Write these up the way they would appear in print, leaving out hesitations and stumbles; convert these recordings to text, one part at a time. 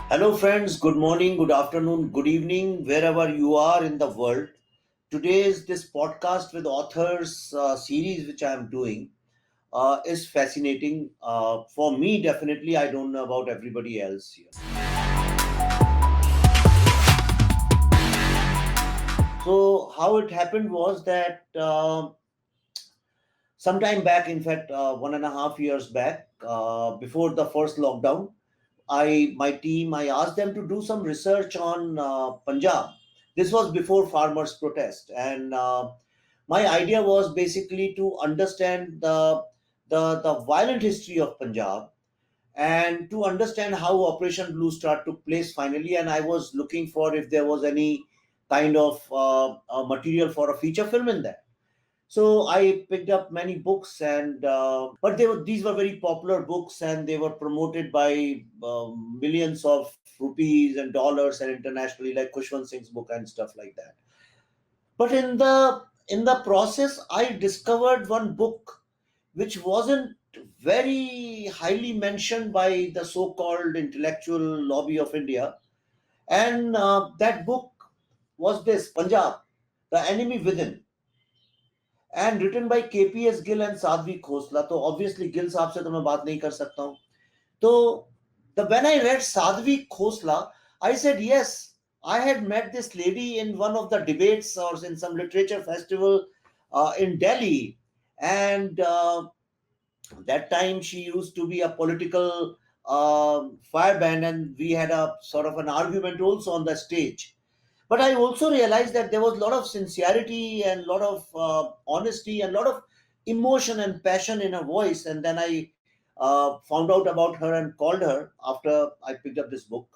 Hello, friends. Good morning, good afternoon, good evening, wherever you are in the world. Today's this podcast with authors series, which I am doing, is fascinating for me. Definitely, I don't know about everybody else here. So, how it happened was that sometime back, in fact, 1.5 years back, before the first lockdown, my team, I asked them to do some research on Punjab. This was before farmers' protest, and my idea was basically to understand the violent history of Punjab and to understand how Operation Blue Star took place finally. And I was looking for if there was any kind of material for a feature film in that. So I picked up many books, and but these were very popular books, and they were promoted by millions of rupees and dollars and internationally, like Kushwant Singh's book and stuff like that. But in the process, I discovered one book which wasn't very highly mentioned by the so-called intellectual lobby of India, and that book was this Punjab, The Enemy Within, and written by KPS Gill and Sadhvi Khosla. तो obviously Gill साहब से तो मैं बात नहीं कर सकता हूँ. तो when I read Sadhvi Khosla, I said yes. I had met this lady in one of the debates or in some literature festival in Delhi, and that time she used to be a political firebrand, and we had a sort of an argument also on the stage. But I also realized that there was a lot of sincerity and a lot of honesty and a lot of emotion and passion in her voice. And then I found out about her and called her after I picked up this book.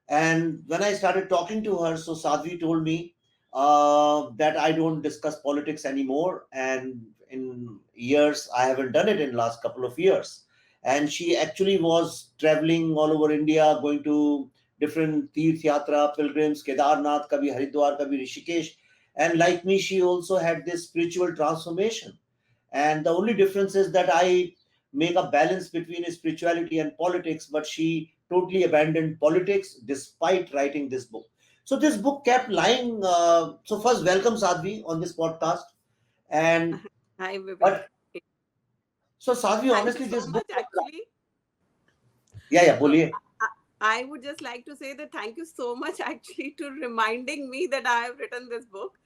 And when I started talking to her, so Sadhvi told me that I don't discuss politics anymore. And in years, I haven't done it in last couple of years. And she actually was traveling all over India, going to different Tirth Yatra, pilgrims, Kedarnath, Kabhi Haridwar, Kabhi Rishikesh. And like me, she also had this spiritual transformation. And the only difference is that I make a balance between spirituality and politics, but she totally abandoned politics despite writing this book. So this book kept lying. So first, welcome Sadhvi on this podcast. And Hi, Vivek. but so Sadhvi, Thank you honestly, so this book much. kept lying. Actually, Yeah, yeah, uh, boliye. I would just like to say that thank you so much, actually, to reminding me that I have written this book,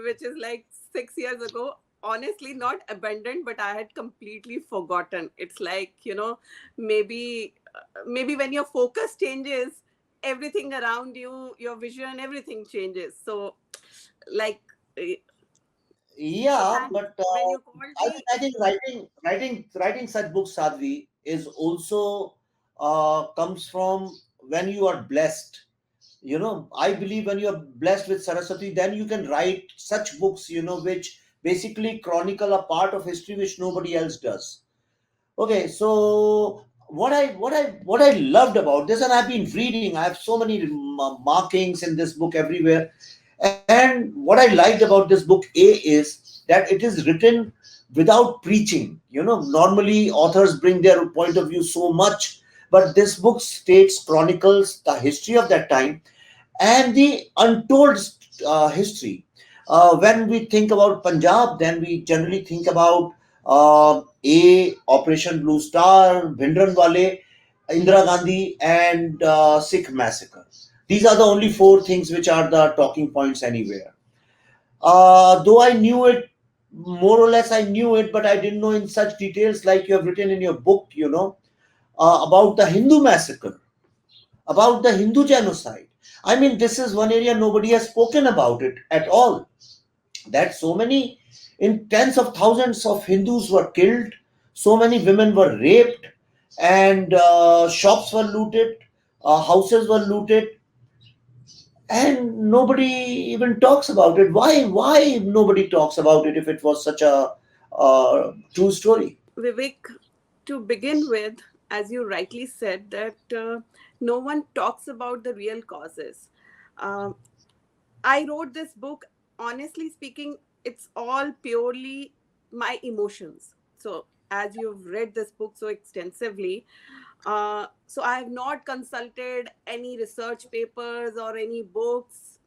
which is like 6 years ago. Honestly, not abandoned, but I had completely forgotten. It's like, maybe when your focus changes, everything around you, your vision, everything changes. So, like, eh, so Yeah, thanks but when you called me. I think writing such books, Sadhvi, is also comes from when you are blessed. I believe when you're blessed with Saraswati, then you can write such books, which basically chronicle a part of history which nobody else does. Okay, so what I loved about this, and I've been reading, I have so many markings in this book everywhere. And what I liked about this book, is that it is written without preaching. Normally authors bring their point of view so much, but this book states, chronicles the history of that time and the untold history. When we think about Punjab, then we generally think about Operation Blue Star, Bhindranwale, Indira Gandhi, and Sikh massacre. These are the only four things which are the talking points anywhere. Though I knew it, more or less I knew it, but I didn't know in such details like you have written in your book, about the Hindu massacre, about the Hindu genocide. I mean, this is one area nobody has spoken about it at all. That so many, in tens of thousands of Hindus were killed, so many women were raped, and shops were looted, houses were looted, and nobody even talks about it. Why nobody talks about it if it was such a true story? Vivek, to begin with, as you rightly said, that no one talks about the real causes. Um, I wrote this book, honestly speaking, it's all purely my emotions. So, as you've read this book so extensively, So I have not consulted any research papers or any books.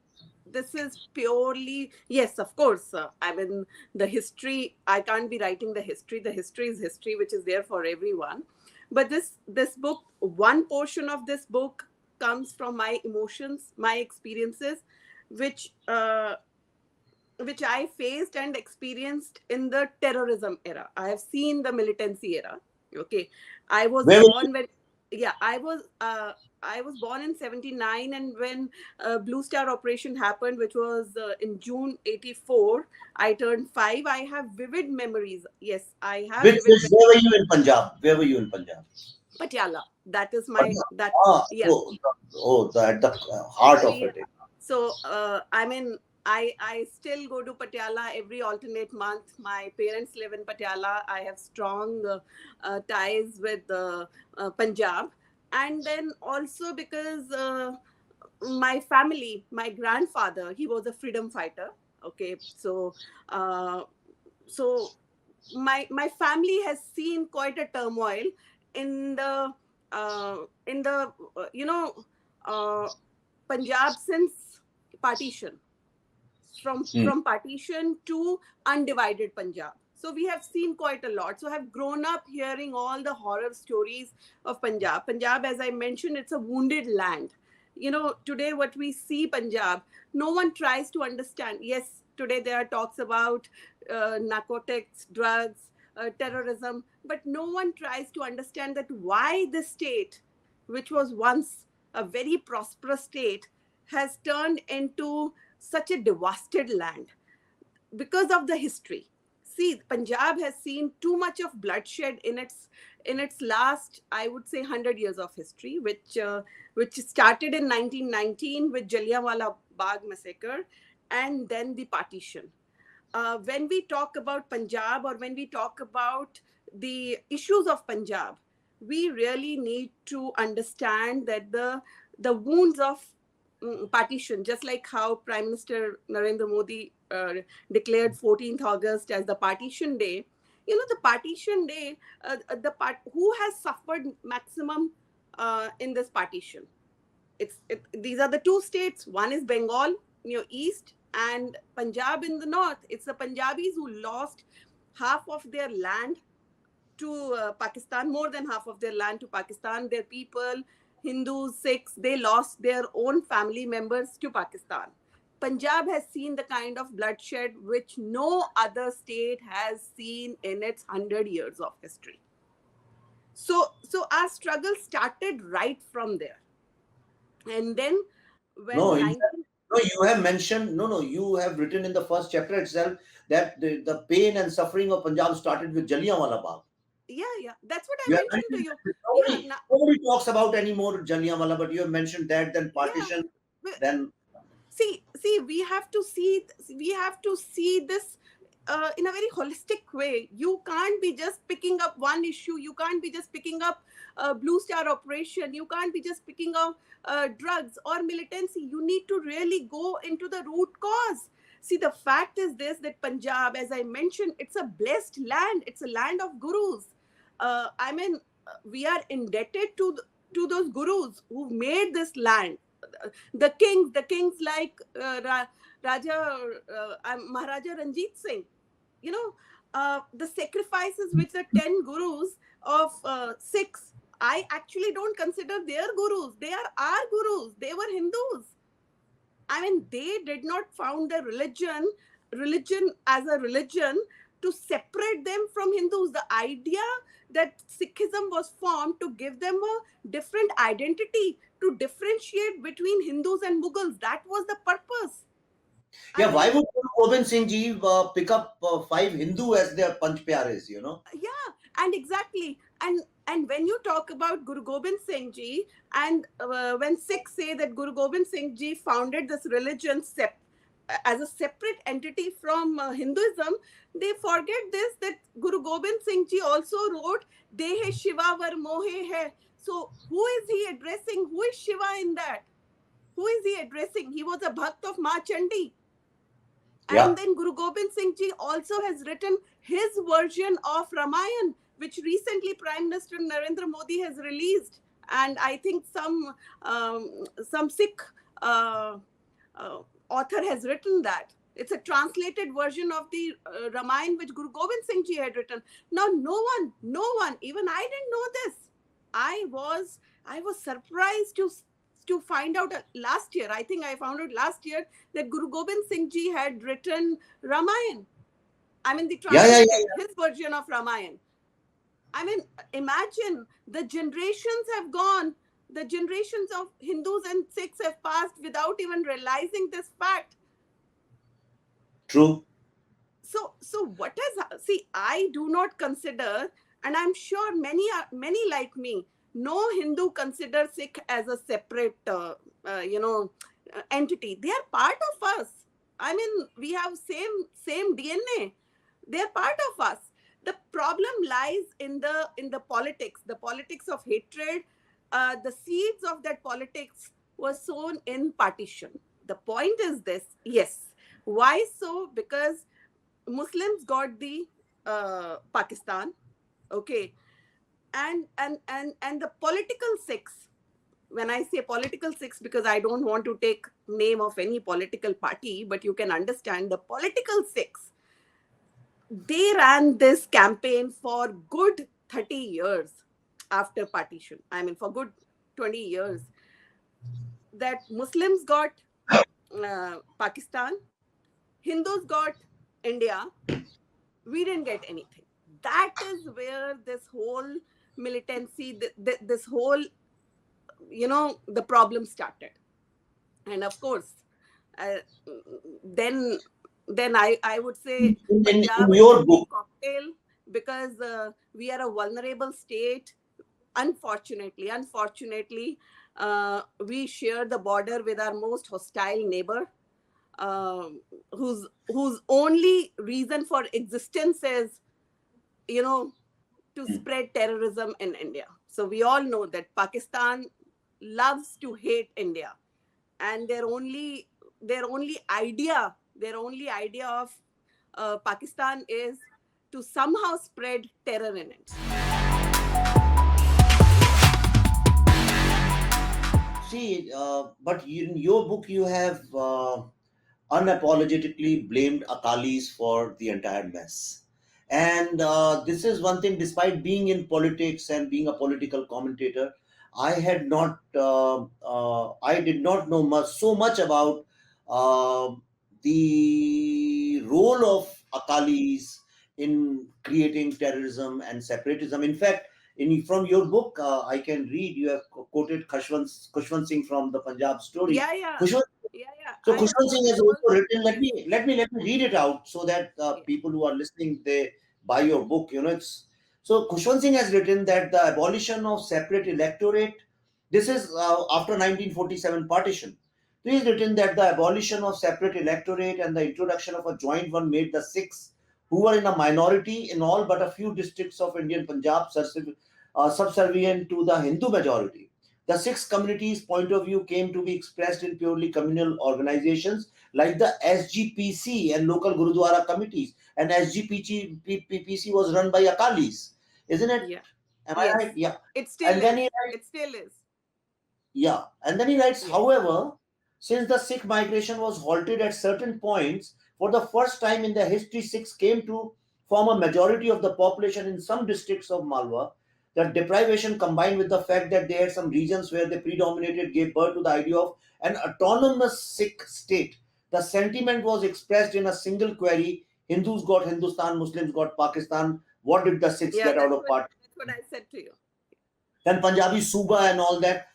This is purely, yes, of course. I mean, the history, I can't be writing the history. The history is history, which is there for everyone. But this book, one portion of this book comes from my emotions, my experiences, which uh, which I faced and experienced in the terrorism era. I have seen the militancy era. Okay, I was Where were you? born when, yeah, I was born in '79, and when Blue Star operation happened, which was in June '84, I turned 5. I have vivid memories. Yes, I have vivid memories. Where were you in Punjab? Where were you in Punjab? Patiala. That is my Punjab. that. Yeah. At the heart of Yeah. it. So I mean, I still go to Patiala every alternate month. My parents live in Patiala. I have strong ties with Punjab, and then also because my family, my grandfather, he was a freedom fighter. Okay, so uh, so my family has seen quite a turmoil in the in the you know. Uh, Punjab since partition, Hmm. from partition to undivided Punjab. So we have seen quite a lot. So I have grown up hearing all the horror stories of Punjab. Punjab, as I mentioned, it's a wounded land. You know, today what we see Punjab, no one tries to understand. Yes, today there are talks about narcotics, drugs, terrorism, but no one tries to understand that why this state, which was once a very prosperous state, has turned into such a devastated land because of the history. See, Punjab has seen too much of bloodshed in its last, I would say, 100 years of history, which started in 1919 with Jallianwala Bagh massacre, and then the partition. When we talk about Punjab, or when we talk about the issues of Punjab, we really need to understand that the wounds of partition, just like how Prime Minister Narendra Modi declared 14th August as the partition day. You know, the partition day, who has suffered maximum in this partition? These are the two states. One is Bengal, east, and Punjab in the north. It's the Punjabis who lost half of their land to Pakistan, more than half of their land to Pakistan. Their people, Hindus, Sikhs, they lost their own family members to Pakistan. Punjab has seen the kind of bloodshed which no other state has seen in its 100 years of history. So our struggle started right from there. And then No, when in 19 No, you have mentioned, no, you have written in the first chapter itself that the pain and suffering of Punjab started with Jallianwala Bagh. yeah, that's what I You have mentioned to mentioned you. that. Yeah, Nobody talks about anymore Jallianwala, but you have mentioned that, then yeah. partition, Well, then. see, we have to see this in a very holistic way. You can't be just picking up one issue. You can't be just picking up Blue Star operation. You can't be just picking up drugs or militancy. You need to really go into the root cause. See, the fact is this, that Punjab, as I mentioned, it's a blessed land. It's a land of gurus. I mean, we are indebted to those gurus who made this land. The kings like Maharaja Ranjit Singh. You know, the sacrifices which the 10 gurus of Sikhs, I actually don't consider their gurus. They are our gurus. They were Hindus. I mean, they did not found their religion as a religion to separate them from Hindus. The idea that Sikhism was formed to give them a different identity, to differentiate between Hindus and Mughals. That was the purpose. I Yeah, why mean, would Guru Gobind Singh Ji pick up 5 Hindu as their Panch Pyares? yeah, and exactly. And when you talk about Guru Gobind Singh Ji, and when Sikhs say that Guru Gobind Singh Ji founded this religion as a separate entity from Hinduism, they forget this, that Guru Gobind Singh Ji also wrote Dehe Shiva Var Mohe Hai. So who is he addressing? Who is Shiva in that? Who is he addressing? He was a Bhakt of Ma Chandi. Yeah. And then Guru Gobind Singh Ji also has written his version of Ramayan, which recently Prime Minister Narendra Modi has released, and I think some Sikh uh, uh, author has written that. It's a translated version of the Ramayana which Guru Gobind Singh Ji had written. Now, no one, even I didn't know this. I was surprised to find out last year. I think I found out last year that Guru Gobind Singh Ji had written Ramayana. I mean, the Yeah, yeah, translated yeah. his version of Ramayana. I mean, imagine the generations have gone. The generations of Hindus and Sikhs have passed without even realizing this fact. True. So what is, see, I do not consider, and I'm sure many like me, no Hindu considers Sikh as a separate entity. They are part of us. I mean, we have same DNA. They're part of us. The problem lies in the politics of hatred. The seeds of that politics were sown in partition. The point is this: yes. Why so? Because Muslims got the Pakistan, okay, and the political Sikhs. When I say political Sikhs, because I don't want to take name of any political party, but you can understand the political Sikhs. They ran this campaign for good 30 years after partition. I mean, for good 20 years. That Muslims got Pakistan, Hindus got India, we didn't get anything. That is where this whole militancy, this whole, the problem started. And of course, uh, then I would say Punjab In and your Delhi book, cocktail, because we are a vulnerable state. Unfortunately, we share the border with our most hostile neighbor, whose only reason for existence is, to spread terrorism in India. So we all know that Pakistan loves to hate India, and their only idea of Pakistan is to somehow spread terror in it. see, but in your book, you have unapologetically blamed Akalis for the entire mess. And this is one thing, despite being in politics and being a political commentator, I did not know so much about uh, the role of Akalis in creating terrorism and separatism. In fact, from your book, I can read, you have quoted Khushwant Singh from the Punjab story. Yeah, yeah, Khushwant yeah. so I have Khushwant Singh has quoted all also the written. Let yes, me read it out so that yes, people who are listening, they buy your book. It's so Khushwant Singh has written that the abolition of separate electorate. This is after 1947 partition. He has written that the abolition of separate electorate and the introduction of a joint one made the Sikhs, who were in a minority in all but a few districts of Indian Punjab, subservient to the Hindu majority. The Sikh community's point of view came to be expressed in purely communal organizations like the SGPC and local Gurudwara committees. And SGPC was run by Akalis, isn't it? yeah, Am I yes. right? Yeah. It still And then is. he writes, It still is. yeah, and then he writes, Yes. however, since the Sikh migration was halted at certain points, for the first time in their history, Sikhs came to form a majority of the population in some districts of Malwa. That deprivation combined with the fact that they had some regions where they predominated gave birth to the idea of an autonomous Sikh state. The sentiment was expressed in a single query: Hindus got Hindustan, Muslims got Pakistan. What did the Sikhs Yeah, get out of part? that's what I said to you. Then Punjabi Suba and all that.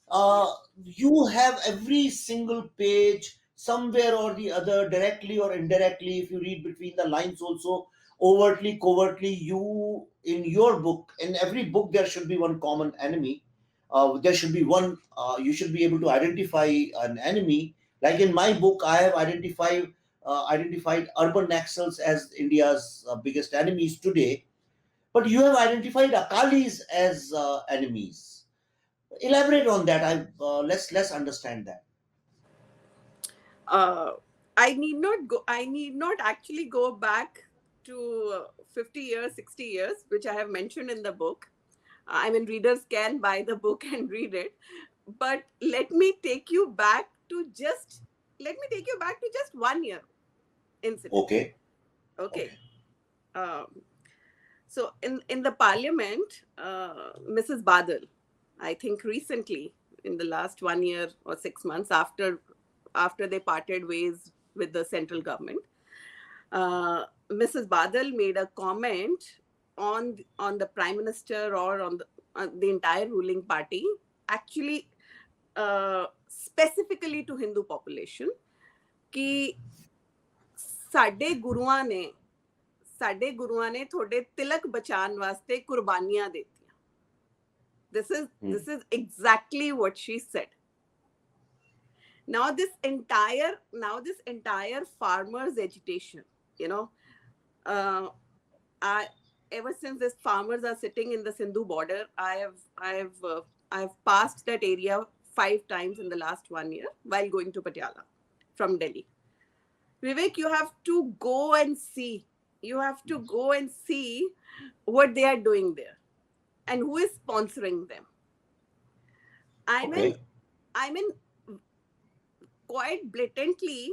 Yeah. You have every single page somewhere or the other, directly or indirectly, if you read between the lines also, overtly, covertly, you in your book, in every book, there should be one common enemy. There should be one, you should be able to identify an enemy. Like in my book, I have identified urban Naxals as India's biggest enemies today, but you have identified Akalis as enemies. Elaborate on that. Let's understand that. uh, I need not actually go back to 50 years, 60 years, which I have mentioned in the book. I mean, readers can buy the book and read it. But let me take you back to just 1 year incident. Okay. Okay. Um, so in the parliament, Mrs. Badal, I think recently, in the last 1 year or 6 months after they parted ways with the central government, Mrs. Badal made a comment on the prime minister or on the entire ruling party, actually specifically to Hindu population, कि ਸਾਡੇ ਗੁਰੂਆਂ ਨੇ ਤੁਹਾਡੇ ਤਿਲਕ ਬਚਾਉਣ ਵਾਸਤੇ ਕੁਰਬਾਨੀਆਂ ਦਿੱਤੀਆਂ. This is exactly what she said. Now this entire farmers agitation, you know, ever since these farmers are sitting in the Sindhu border, I have passed that area 5 times in the last 1 year while going to Patiala from Delhi. Vivek, you have to go and see. You have to go and see what they are doing there and who is sponsoring them. I mean, quite blatantly,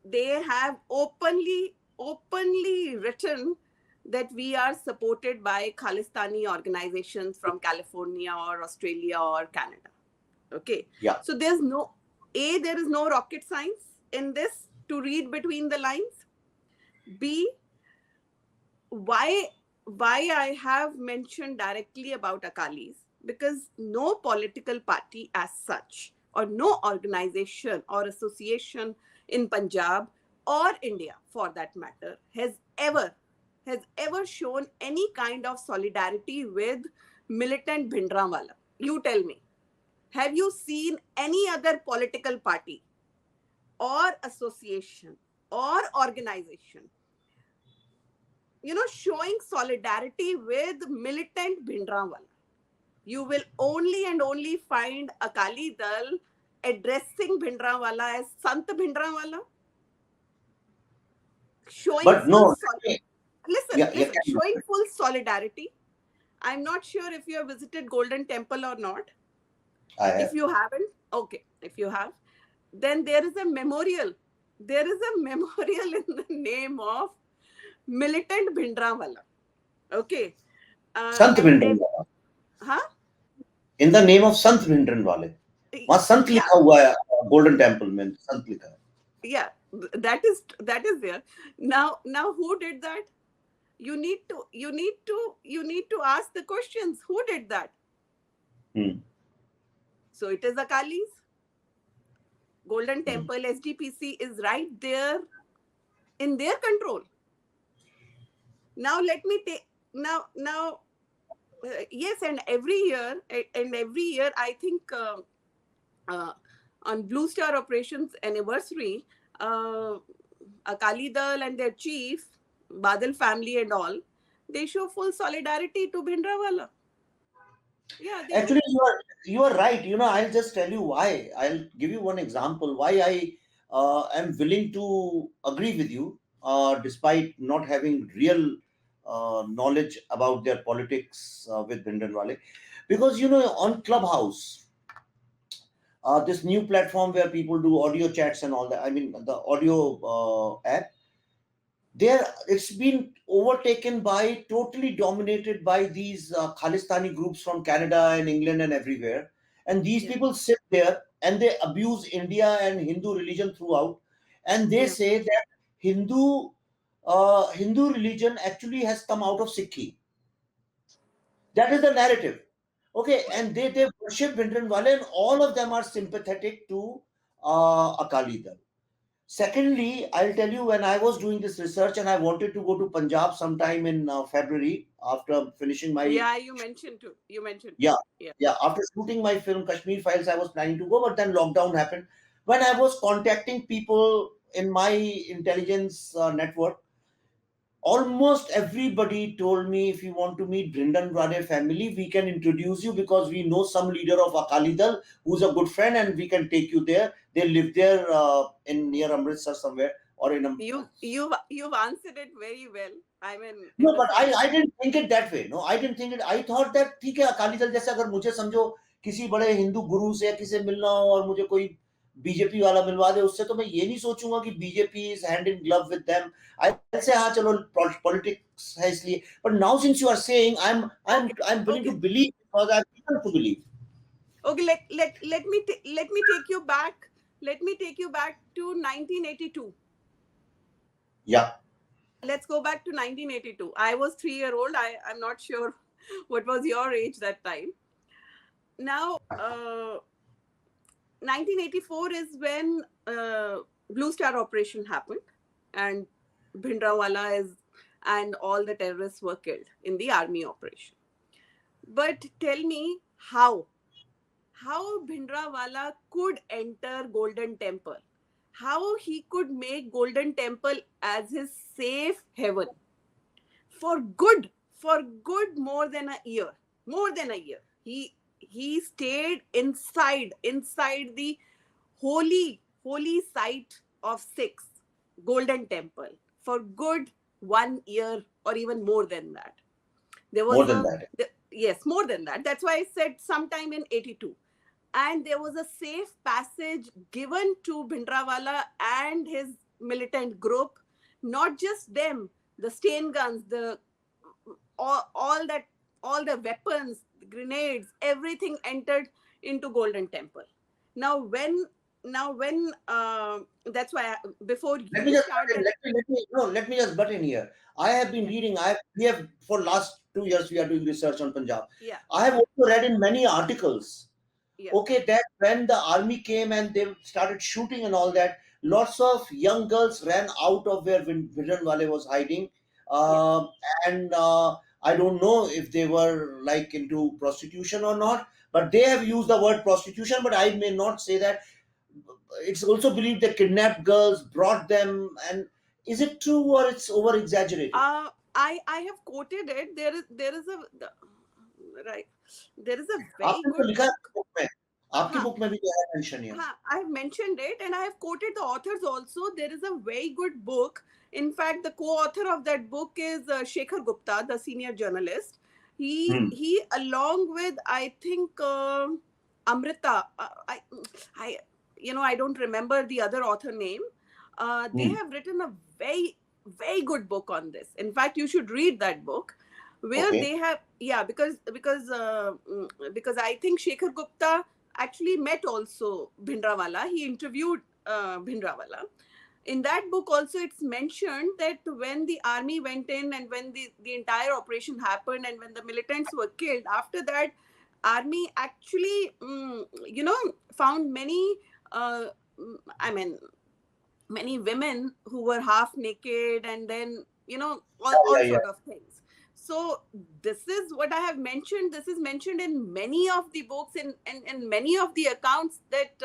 they have openly written that we are supported by Khalistani organizations from California or Australia or Canada. Okay. Yeah. So there is no rocket science in this to read between the lines. B, why I have mentioned directly about Akalis, because no political party as such, or no organization or association in Punjab or India for that matter has ever shown any kind of solidarity with militant Bhindranwala. You tell me, have you seen any other political party or association or organization, you know, showing solidarity with militant Bhindranwala? You will only find Akali Dal addressing Bhindranwala as Sant Bhindranwala, showing showing full solidarity. I'm not sure if you have visited Golden Temple or not. I have. If you haven't, okay. If you have, then there is a memorial. There is a memorial in the name of militant Bhindranwala. Okay. Sant Bhindranwala. Huh? In the name of Sant Bhindranwale. वहाँ संत लिखा हुआ है, golden temple में संत लिखा है. Yeah, that is there. Now who did that? You need to ask the questions. Who did that? So it is Akalis. Golden Temple, SDPC is right there in their control. Now let me take yes, and every year I think on Blue Star Operations anniversary, Akali Dal and their chief, Badal family and all, they show full solidarity to Bhindranwala. Yeah, actually you are right. You know, I'll just tell you why. I'll give you one example why I am willing to agree with you, despite not having real knowledge about their politics with Bhindranwale, because you know, on Clubhouse, this new platform where people do audio chats and all that, I mean the audio app, there it's been overtaken by, totally dominated by these Khalistani groups from Canada and England and everywhere, and these people sit there and they abuse India and Hindu religion throughout, and they say that Hindu religion actually has come out of Sikhi. That is the narrative. Okay, and they worship Bhindranwale, and all of them are sympathetic to Akali Dal. Secondly, I'll tell you, when I was doing this research and I wanted to go to Punjab sometime in February after finishing my... Yeah, you mentioned too. Yeah. After shooting my film Kashmir Files, I was planning to go, but then lockdown happened. When I was contacting people in my intelligence network, almost everybody told me, if you want to meet Bhindranwale family, we can introduce you because we know some leader of Akali Dal who's a good friend, and we can take you there. They live there in near Amritsar somewhere, or in a... You've answered it very well. I mean, it No, was but like, I didn't think it that way. No, I didn't think it. I thought that ठीक है अकाली दल जैसे अगर मुझे समझो किसी बड़े हिंदू गुरु से या किसी से मिलना हो और मुझे कोई बीजेपी वाला मिलवा दे उससे तो मैं ये नहीं सोचूंगा कि BJP is hand in glove with them I say हाँ चलो पॉलिटिक्स है इसलिए but now since you are saying okay, I am willing okay, to believe because I am to believe okay. Let me take you back. Let me take you back to 1982. या Let's go back to 1982. I was 3 year old. I'm not sure what was your age that time. Now, 1984 is when Blue Star operation happened, and Bhindranwala is and all the terrorists were killed in the army operation. But tell me how Bhindranwala could enter Golden Temple, how he could make Golden Temple as his safe haven for good more than a year, more than a year. He stayed inside the holy site of Sikhs, Golden Temple, for good 1 year or even more than that. There was more than that yes, more than that. That's why I said sometime in 82. And there was a safe passage given to Bhindranwala and his militant group, not just them, the stain guns, the all that, all the weapons, grenades, everything entered into Golden Temple. Now when that's why before let me you just butt in. started, Let me just butt in here. I have been yeah, reading. We have for last 2 years we are doing research on Punjab. yeah, I have also read in many articles. yeah, Okay, that when the army came and they started shooting and all that, lots of young girls ran out of where Vijay was hiding, yeah. Um and I don't know if they were like into prostitution or not. But they have used the word prostitution. But I may not say that it's also believed they kidnapped girls, brought them, and is it true or it's over exaggerated? I have quoted it. There is right. There is a very आपने तो good लिखा है book. आपकी book में आपकी Huh, book में भी क्या है मेंशन है I have mentioned it, and I have quoted the authors also. There is a very good book. In fact, the co-author of that book is Shekhar Gupta, the senior journalist. He along with, I think, Amrita. I I don't remember the other author name. They Hmm. have written a very good book on this. In fact, you should read that book, where Okay. they have, yeah, because I think Shekhar Gupta actually met also Bhindranwala. He interviewed Bhindranwala. In that book also it's mentioned that when the army went in and when the entire operation happened and when the militants were killed, after that army actually found many I mean many women who were half naked, and then all Yeah, yeah, sort of things. So this is what I have mentioned. This is mentioned in many of the books, in many of the accounts, that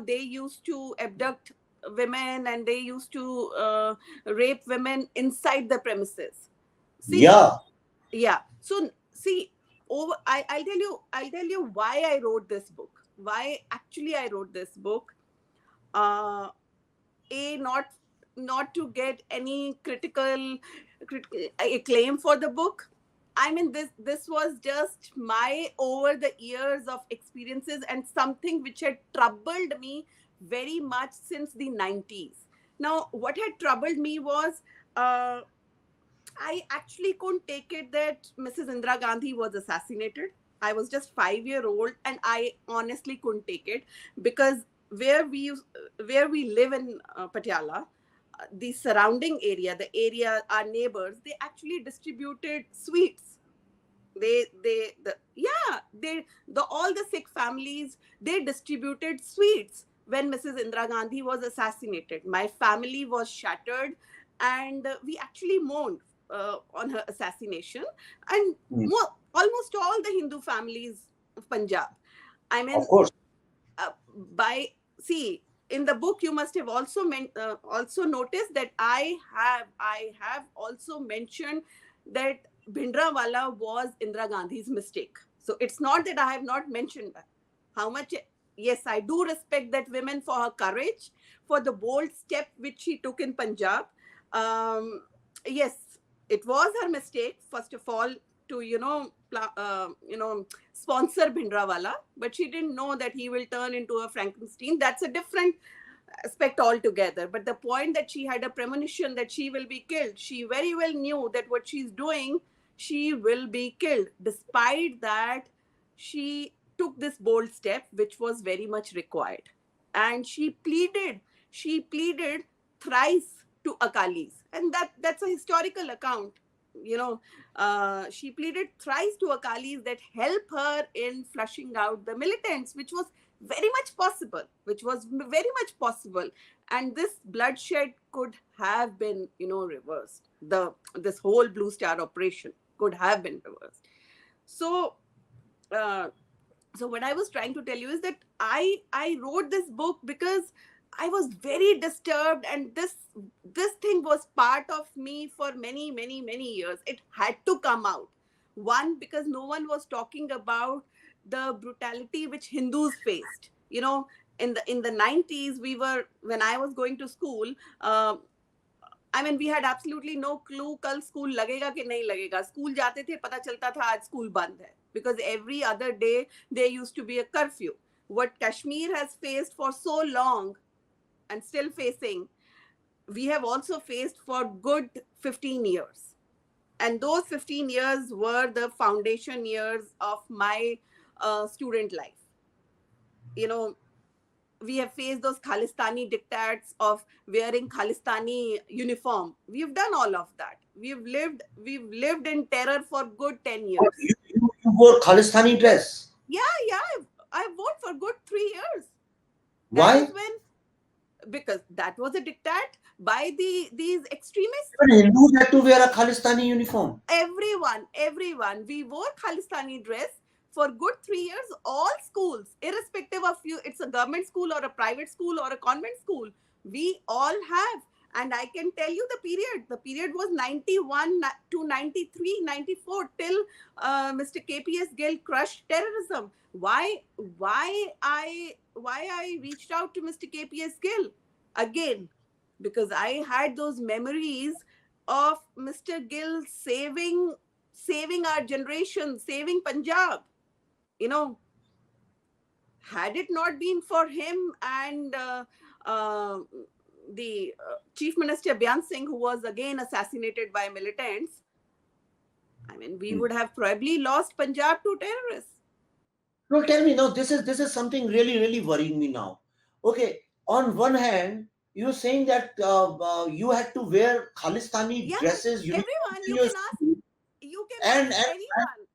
they used to abduct women, and they used to rape women inside the premises. See, yeah. yeah. So see, I'll tell you why I wrote this book, why actually I wrote this book. uh, a not to get any acclaim for the book. I mean, this was just my over the years of experiences, and something which had troubled me very much since the 90s. Now, what had troubled me was, uh, I actually couldn't take it that Mrs. Indira Gandhi was assassinated. I was just 5 year old, and I honestly couldn't take it, because where we live in Patiala, the surrounding area, the area, our neighbors, they actually distributed sweets. They all the Sikh families, they distributed sweets when Mrs. Indira Gandhi was assassinated. My family was shattered, and we actually mourned on her assassination, and Hmm. almost all the Hindu families of Punjab. I Of mean, course. by see, in the book you must have also noticed that I have also mentioned that Bhindranwala was Indira Gandhi's mistake. So it's not that I have not mentioned that. How much, yes, I do respect that women for her courage, for the bold step which she took in Punjab. um, yes, it was her mistake, first of all, to sponsor Bhindranwala, but she didn't know that he will turn into a Frankenstein. That's a different aspect altogether. But the point that she had a premonition that she will be killed, she very well knew that what she's doing, she will be killed. Despite that, she took this bold step, which was very much required. And she pleaded thrice to Akalis. And that's a historical account. She pleaded thrice to Akalis that help her in flushing out the militants, which was very much possible. And this bloodshed could have been, reversed. This whole Blue Star operation could have been reversed. So, uh, so what I was trying to tell you is that I wrote this book because I was very disturbed, and this thing was part of me for many, many, many years. It had to come out. One, because no one was talking about the brutality which Hindus faced. In the 90s, when I was going to school, I mean, we had absolutely no clue कल school लगेगा कि नहीं लगेगा. School जाते थे, पता चलता था आज school बंद है. Because every other day there used to be a curfew. What Kashmir has faced for so long and still facing, we have also faced for good 15 years. And those 15 years were the foundation years of my student life. We have faced those Khalistani diktats of wearing Khalistani uniform. We've done all of that. We've lived in terror for good 10 years. You wore Khalistani dress. Yeah, I wore for good 3 years. Why? Because that was a diktat by these extremists. Even Hindus had to wear a Khalistani uniform. Everyone. We wore Khalistani dress for good 3 years, all schools, irrespective of it's a government school or a private school or a convent school, we all have. And I can tell you the period was 91 to 93, 94, till Mr. KPS Gill crushed terrorism. Why I reached out to Mr. KPS Gill? Again, because I had those memories of Mr. Gill saving our generation, saving Punjab. Had it not been for him and the Chief Minister Byan Singh, who was again assassinated by militants, I mean, we would have probably lost Punjab to terrorists. No, tell me now. This is something really, really worrying me now. Okay, on one hand, you're saying that you had to wear Khalistani dresses. Everyone, you can ask anyone.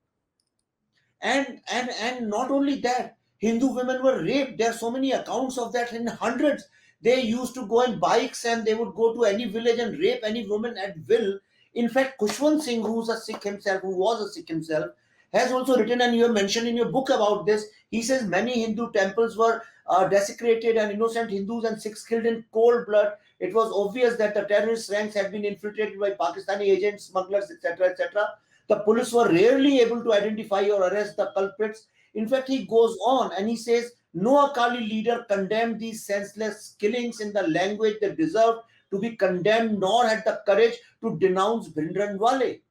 And not only that, Hindu women were raped. There are so many accounts of that in hundreds. They used to go in bikes and they would go to any village and rape any woman at will. In fact, Khushwant Singh, who was a Sikh himself, has also written, and you have mentioned in your book about this. He says many Hindu temples were desecrated and innocent Hindus and Sikhs killed in cold blood. It was obvious that the terrorist ranks had been infiltrated by Pakistani agents, smugglers, etc., etc. The police were rarely able to identify or arrest the culprits. In fact, he goes on and he says, no Akali leader condemned these senseless killings in the language they deserved to be condemned, nor had the courage to denounce Bhindranwale.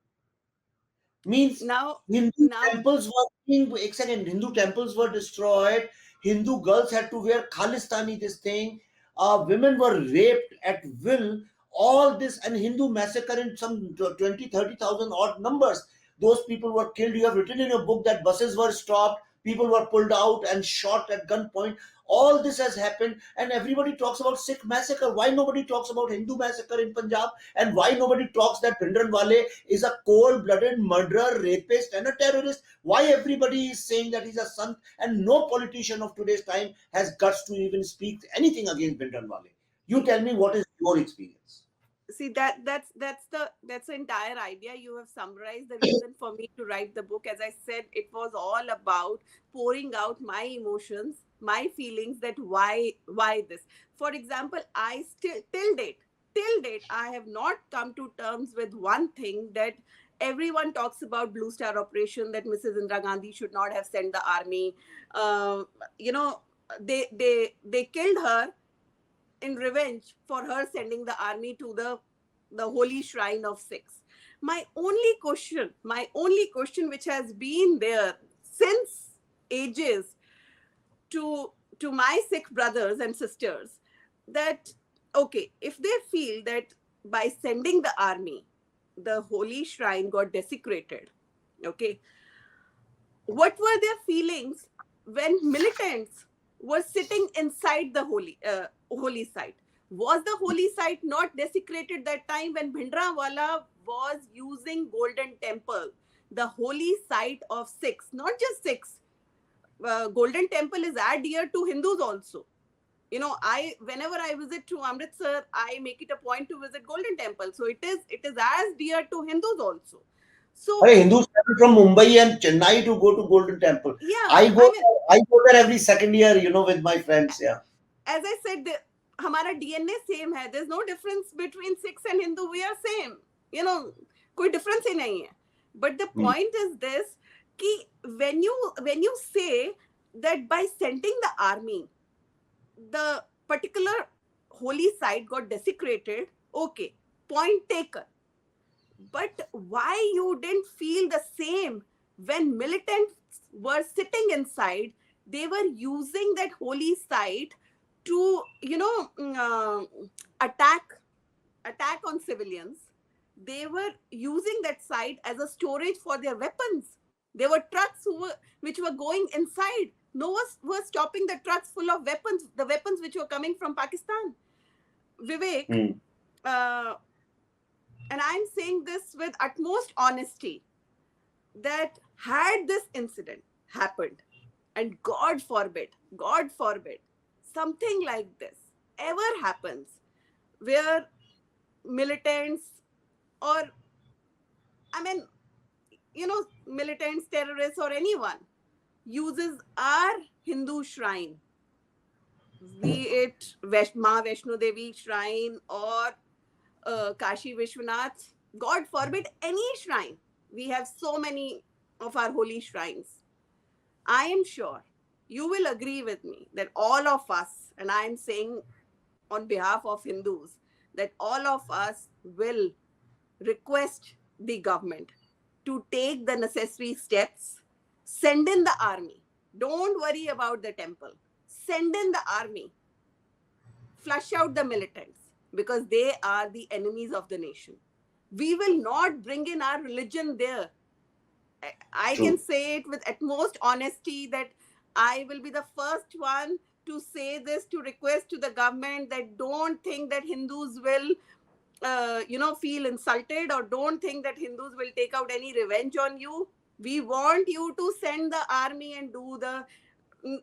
Means Hindu temples were destroyed. Hindu girls had to wear Khalistani this thing. Women were raped at will. All this, and Hindu massacre in some 20, 30,000 odd numbers. Those people were killed. You have written in your book that buses were stopped, people were pulled out and shot at gunpoint. All this has happened, and everybody talks about Sikh massacre. Why nobody talks about Hindu massacre in Punjab? And why nobody talks that Bhindranwale is a cold-blooded murderer, rapist, and a terrorist? Why everybody is saying that he's a sant, and no politician of today's time has guts to even speak anything against Bhindranwale? You tell me, what is your experience? See, that's the entire idea. You have summarized the reason for me to write the book. As I said, it was all about pouring out my emotions, my feelings, that why this. For example, I still till date I have not come to terms with one thing, that everyone talks about Blue Star operation, that Mrs. Indira Gandhi should not have sent the army. They killed her in revenge for her sending the army to the the holy shrine of Sikhs. My only question, which has been there since ages to my Sikh brothers and sisters, that okay, if they feel that by sending the army, the holy shrine got desecrated, okay, what were their feelings when militants were sitting inside the holy site? Was the holy site not desecrated that time when Bhindranwala was using Golden Temple, the holy site of Sikhs, not just Sikhs? Golden Temple is as dear to Hindus also. I whenever I visit to Amritsar, I make it a point to visit Golden Temple. So it is as dear to Hindus also. So Hey, Hindus travel from Mumbai and Chennai to go to Golden Temple. yeah, I I go, mean, I go there every second year, with my friends. Yeah. as I said, हमारा DNA same है. There's no difference between Sikhs and Hindu. We are same. कोई difference ही नहीं है. But the Hmm. point is this, कि when you say that by sending the army, the particular holy site got desecrated, okay, point taken. But why you didn't feel the same when militants were sitting inside? They were using that holy site to, attack on civilians. They were using that site as a storage for their weapons. There were trucks which were going inside. No one was stopping the trucks full of weapons, the weapons which were coming from Pakistan. Vivek, Hmm. And I'm saying this with utmost honesty, that had this incident happened, and God forbid, something like this ever happens, where militants, or I mean, militants, terrorists, or anyone uses our Hindu shrine, be it Ma Vaishno Devi shrine or Kashi Vishwanath, God forbid, any shrine. We have so many of our holy shrines. I am sure you will agree with me that all of us, and I am saying on behalf of Hindus, that all of us will request the government to take the necessary steps, send in the army. Don't worry about the temple. Send in the army, flush out the militants, because they are the enemies of the nation. We will not bring in our religion there. I can True. say it with utmost honesty that I will be the first one to say this, to request to the government that don't think that Hindus will, feel insulted, or don't think that Hindus will take out any revenge on you. We want you to send the army and do the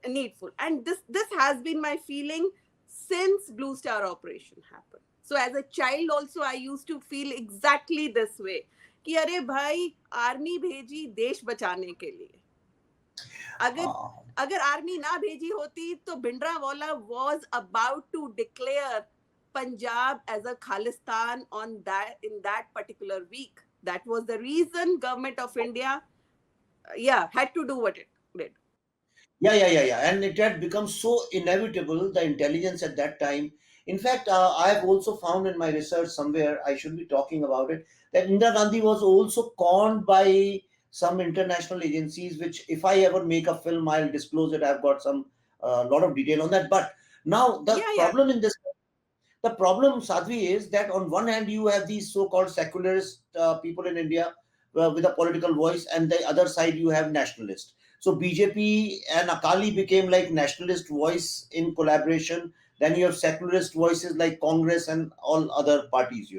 needful. And this has been my feeling since Blue Star operation happened. So as a child also, I used to feel exactly this way, कि अरे भाई army भेजी देश बचाने के लिए. अगर Uh, अगर आर्मी ना भेजी होती तो Bhindranwale was about to declare Punjab as a Khalistan in that particular week. That was the reason government of India, had to do what it did. yeah. And it had become so inevitable, the intelligence at that time. In fact, I have also found in my research somewhere, I should be talking about it, that Indira Gandhi was also conned by some international agencies, which if I ever make a film, I'll disclose it. I've got some lot of detail on that. But now Yeah. the problem, Sadhvi, is that on one hand you have these so-called secularist people in India with a political voice, and the other side you have nationalists. So BJP and Akali became like nationalist voice in collaboration. Then you have secularist voices like Congress and all other parties.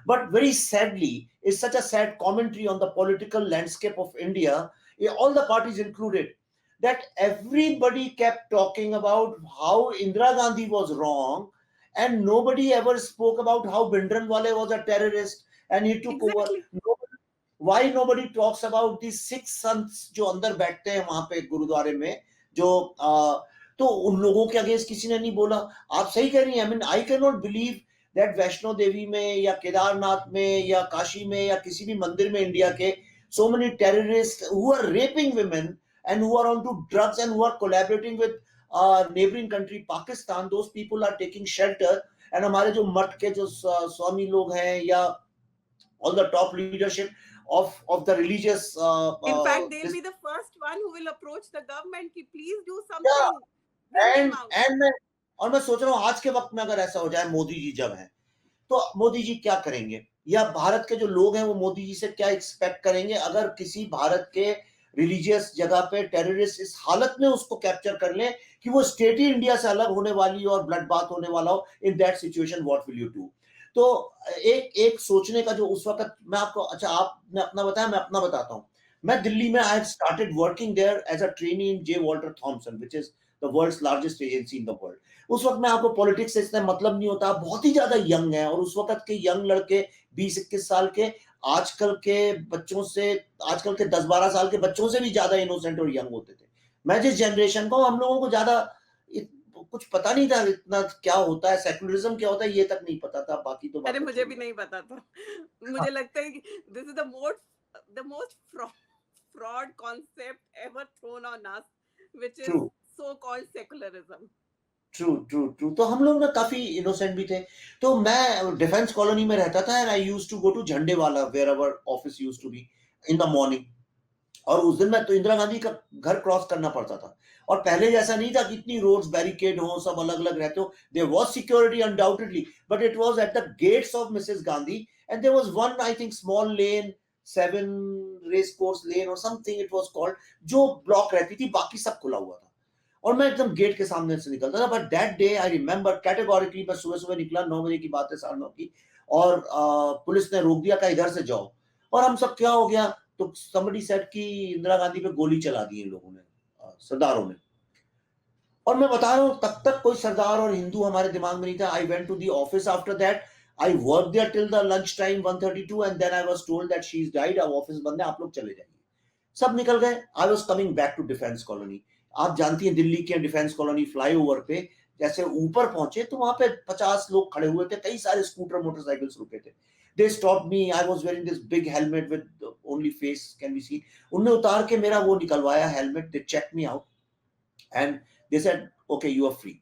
But very sadly, it's such a sad commentary on the political landscape of India, all the parties included, that everybody kept talking about how Indira Gandhi was wrong, and nobody ever spoke about how Bhindranwale was a terrorist and he took over. Exactly. Why nobody talks about the six sons जो अंदर बैठते हैं वहां पे गुरुद्वारे में, जो तो उन लोगों के अगेंस्ट किसी ने नहीं बोला. आप सही कह रही हैं. I mean I can not believe that Vaishno Devi में या केदारनाथ में या काशी में या किसी भी मंदिर में इंडिया के so many terrorists who are raping women and who are onto drugs and who are collaborating with neighboring country Pakistan, those people are taking shelter and हमारे जो मठ के जो स्वामी लोग हैं या all the top leadership of the religious In fact, they'll be the first one who will approach the government कि please do yeah, something, bring them out. मैं सोच रहा हूँ आज के वक्त में अगर ऐसा हो जाए, मोदी जी जब हैं, तो मोदी जी क्या करेंगे, या भारत के जो लोग हैं वो मोदी जी से क्या एक्सपेक्ट करेंगे अगर किसी भारत के रिलीजियस जगह पे टेररिस्ट इस हालत में उसको कैप्चर कर लें कि वो स्टेट ही इंडिया से अलग होने वाली और ब्लड बाथ होने वाला हो, in that situation what will you do? तो एक एक सोचने का जो उस वक्त मैं आपको, अच्छा आपने अपना बताया, मैं अपना बताता हूँ। मैं दिल्ली में I started working there as a trainee in J Walter Thompson which is the world's largest agency in the world. उस वक्त में आपको पॉलिटिक्स से इतना मतलब नहीं होता, बहुत ही ज्यादा यंग है, और उस वक्त के यंग लड़के 20-21 साल के आजकल के बच्चों से, आजकल के 10-12 साल के बच्चों से भी ज्यादा इनोसेंट और यंग होते थे। मैं जिस जनरेशन का हूं, हम लोगों को ज्यादा कुछ पता नहीं था इतना क्या होता है, सेकुलरिज्म क्या होता है ये तक नहीं पता था, बाकी तो अरे बातें मुझे भी नहीं पता था। मुझे लगता है कि this is the most fraud concept ever thrown on us, which is true so called secularism. True true true. तो हम लोग ना काफी इनोसेंट भी थे। तो मैं डिफेंस कॉलोनी में रहता था, and I used to go to Jhandewala where our office used to be in the morning. और उस दिन मैं तो इंदिरा गांधी का घर क्रॉस करना पड़ता था, और पहले जैसा नहीं था कि इतनी रोड्स बैरिकेड हो, सब अलग अलग रहते हो। There was security undoubtedly, but it was at the gates of Mrs Gandhi, and there was one I think small lane, 7 race course lane और समथिंग इट वाज कॉल्ड, जो ब्लॉक रहती थी, बाकी सब खुला हुआ था। और मैं एकदम गेट के सामने से निकलता था। But that day I remember categorically, मैं सुबह सुबह निकला, 9 बजे की बात है, 9:30 की, और पुलिस ने रोक दिया, कहा इधर से जाओ। और हम सब क्या हो गया, तो somebody said कि इंदिरा गांधी पे गोली चला दी इन लोगों ने, सरदारों ने। और मैं बता रहा हूं, तब तक कोई सरदार और हिंदू हमारे दिमाग में नहीं था। I went to the office after that, I work there till the lunch time 1:32, and then I was told that she is died, अब ऑफिस बंद है, आप लोग चले जाइए। सब निकल गए। I was coming back to Defence Colony. आप जानती हैं दिल्ली के डिफेंस कॉलोनी फ्लाईओवर पे जैसे ऊपर पहुंचे तो वहां पे 50 लोग खड़े हुए थे, कई सारे स्कूटर मोटरसाइकिल्स रुके थे। They stop me, I was wearing this big helmet with only face can be seen. उन्होंने उतार के मेरा वो निकलवाया helmet, they check me out and they said okay you are free.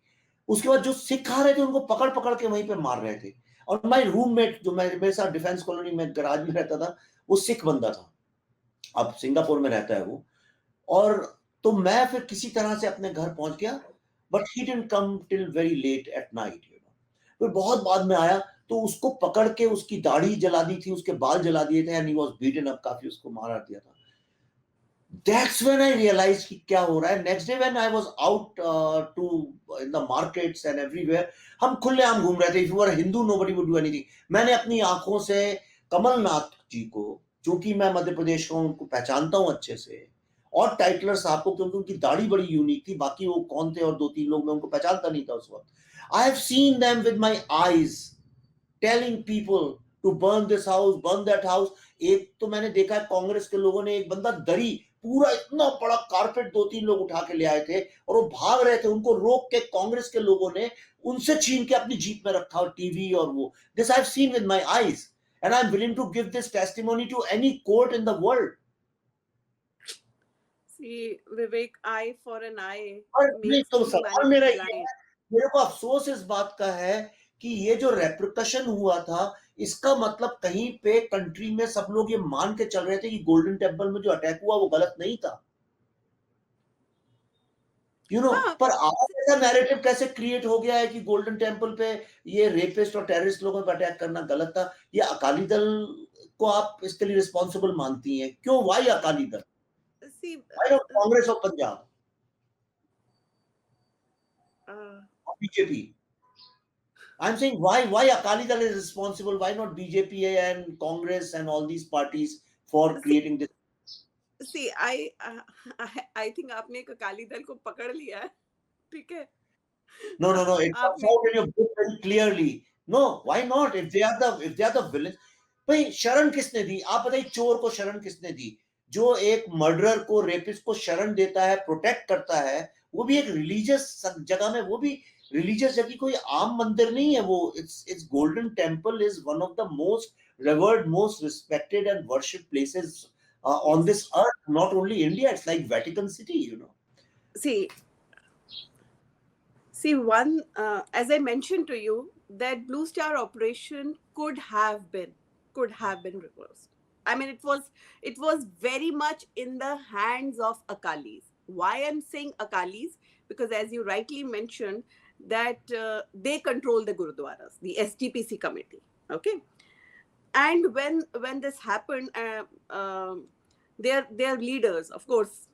उसके बाद जो सिख आ रहे थे उनको पकड़ पकड़ के वहीं पे मार रहे थे। और माय रूममेट जो मेरे साथ डिफेंस कॉलोनी में गराज में रहता था, वो सिख बंदा था, अब सिंगापुर में रहता है वो। और तो मैं फिर किसी तरह से अपने घर पहुंच गया, but he didn't come till very late at night, you know. फिर बहुत बाद में आया, तो उसको पकड़ के उसकी दाढ़ी जला दी थी, उसके बाल जला दिए थे, and he was beaten up, काफी उसको मारा दिया था। दैट्स व्हेन आई रियलाइज कि क्या हो रहा है। Next day when I was out to in the markets and everywhere, हम खुलेआम घूम रहे थे। If you are Hindu nobody would do anything. मैंने अपनी आंखों से कमलनाथ जी को, चूंकि मैं मध्य प्रदेश का हूं, उनको पहचानता हूं अच्छे से, और टाइटलर साहब को, क्योंकि उनकी दाढ़ी बड़ी यूनिक थी, बाकी वो कौन थे और 2-3 लोग मैं उनको पहचानता नहीं था उस वक्त। I have seen them with my eyes telling people to burn this house, burn that house. एक तो मैंने देखा है कांग्रेस के लोगों ने, एक बंदा दरी पूरा इतना बड़ा कारपेट 2-3 लोग उठा के ले आए थे, और वो भाग रहे थे, उनको रोक के कांग्रेस के लोगों ने उनसे छीन के अपनी जीप में रखा, और टीवी और वो। This I have seen with my eyes, and I am willing to give this testimony to any court in the world. See, Vivek, eye for an eye और नहीं makes तो सवाल humanity मेरा ये blind. है, मेरे को अफसोस इस बात का है कि ये जो रेप्रिकशन हुआ था, इसका मतलब कहीं पे कंट्री में सब लोग ये मान के चल रहे थे कि गोल्डन टेम्पल में जो अटैक हुआ वो गलत नहीं था, यू नो। हाँ, पर आज ऐसा नैरेटिव कैसे क्रिएट हो गया है कि गोल्डन टेम्पल पे ये रेपिस्ट और टेररिस्ट लोगों पे अटैक करना गलत था। ये अकाली दल को आप इसके लिए रिस्पॉन्सिबल मानती हैं, क्यों? Y Akali Dal, see, why not Congress of Punjab uh, और BJP? I'm saying why Akali Dal is responsible, why not BJP and Congress and all these parties for see, creating this? see, I think आपने एक अकाली दल को पकड़ लिया है, ठीक है? No, it comes आपने out in your book very clearly. No, why not? If they are the villains, भाई शरण किसने दी? आप बताइए, चोर को शरण किसने दी? जो एक मर्डरर को, रेपिस्ट को शरण देता है, प्रोटेक्ट करता है, वो भी एक रिलीजियस जगह में, वो भी रिलीजियस जगह, कोई आम मंदिर नहीं है वो। It's golden temple is one of the most revered, most respected and worshipped places on this earth, not only India. It's like Vatican City, you know. see, as I mentioned to you, that Blue Star operation could have been reversed. I mean, it was very much in the hands of Akalis. Why I'm saying Akalis? Because as you rightly mentioned, that they control the gurudwaras, the STPC committee. Okay, and when this happened, their leaders, of course,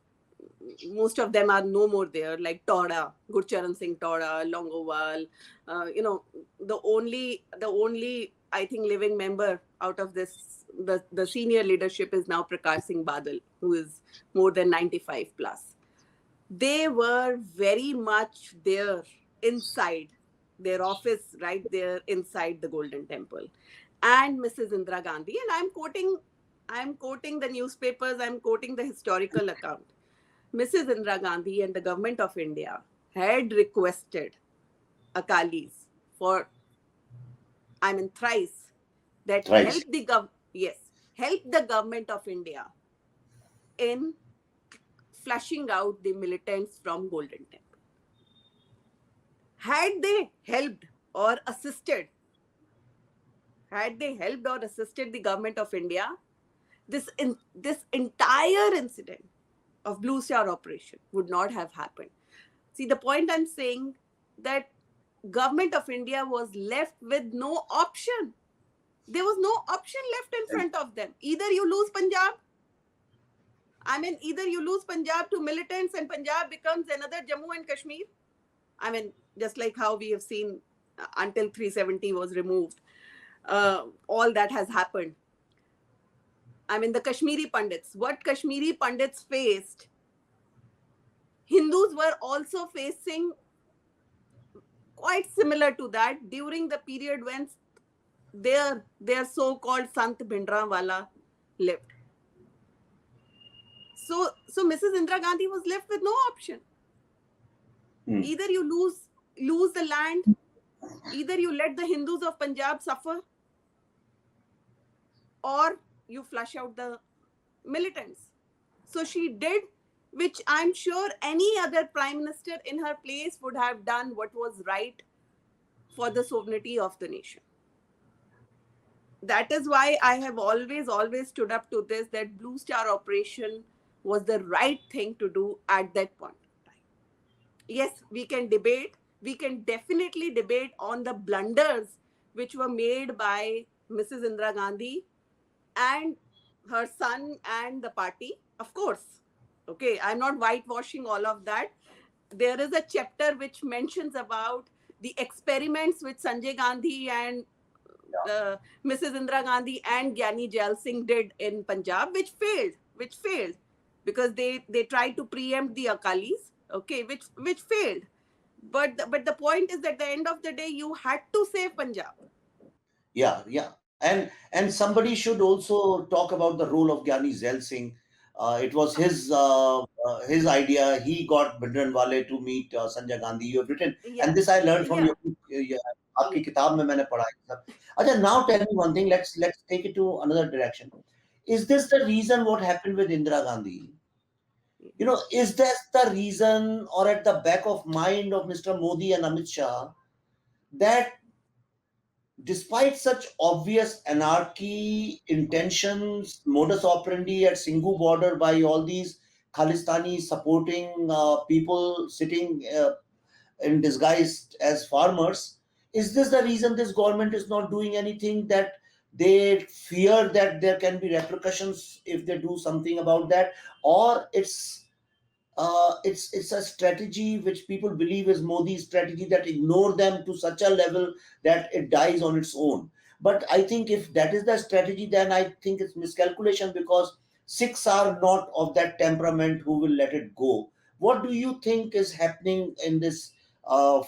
most of them are no more there, like Toda, Gurcharan Singh Toda, Longowal. The only I think living member out of this, the senior leadership is now Prakash Singh Badal, who is more than 95 plus. They were very much there inside their office, right there inside the Golden Temple. And Mrs. Indira Gandhi, and I'm quoting the newspapers, I'm quoting the historical account. Mrs. Indira Gandhi and the government of India had requested Akalis for, I mean, thrice, that Thrice. help the government of India in flushing out the militants from Golden Temple. Had they helped or assisted the government of India, this entire incident of Blue Star operation would not have happened. See, the point I'm saying, that government of India was left with no option. There was no option left in front of them. Either you lose Punjab, either you lose Punjab to militants and Punjab becomes another Jammu and Kashmir. I mean, just like how we have seen until 370 was removed, all that has happened. I mean, the Kashmiri Pandits, what Kashmiri Pandits faced, Hindus were also facing quite similar to that during the period when their so-called Sant Bhindranwala lived. So Mrs. Indira Gandhi was left with no option. Either you lose the land, either you let the Hindus of Punjab suffer, or you flush out the militants. So she did, which I'm sure any other prime minister in her place would have done, what was right for the sovereignty of the nation. That is why I have always stood up to this, that Blue Star operation was the right thing to do at that point in time. Yes, we can definitely debate on the blunders which were made by Mrs. Indira Gandhi and her son and the party, of course. Okay, I'm not whitewashing all of that. There is a chapter which mentions about the experiments which Sanjay Gandhi and Mrs. Indira Gandhi and Gyani Jail Singh did in Punjab, which failed because they tried to preempt the Akalis, okay, which failed. But the point is, at the end of the day, you had to save Punjab. Yeah. And somebody should also talk about the role of Gyani Zail Singh. It was his idea. He got Bhindranwale to meet Sanjay Gandhi. You have written, and this I learned from your आपकी किताब में मैंने पढ़ा है सब. अच्छा, now tell me one thing. Let's take it to another direction. Is this the reason what happened with Indira Gandhi? Is that the reason, or at the back of mind of Mr. Modi and Amit Shah, that despite such obvious anarchy intentions, modus operandi at Singhu border by all these Khalistani supporting people sitting in disguise as farmers, is this the reason this government is not doing anything, that they fear that there can be repercussions if they do something about that, or it's a strategy which people believe is Modi's strategy, that ignore them to such a level that it dies on its own? But I think if that is the strategy, then I think it's miscalculation, because Sikhs are not of that temperament who will let it go. What do you think is happening in this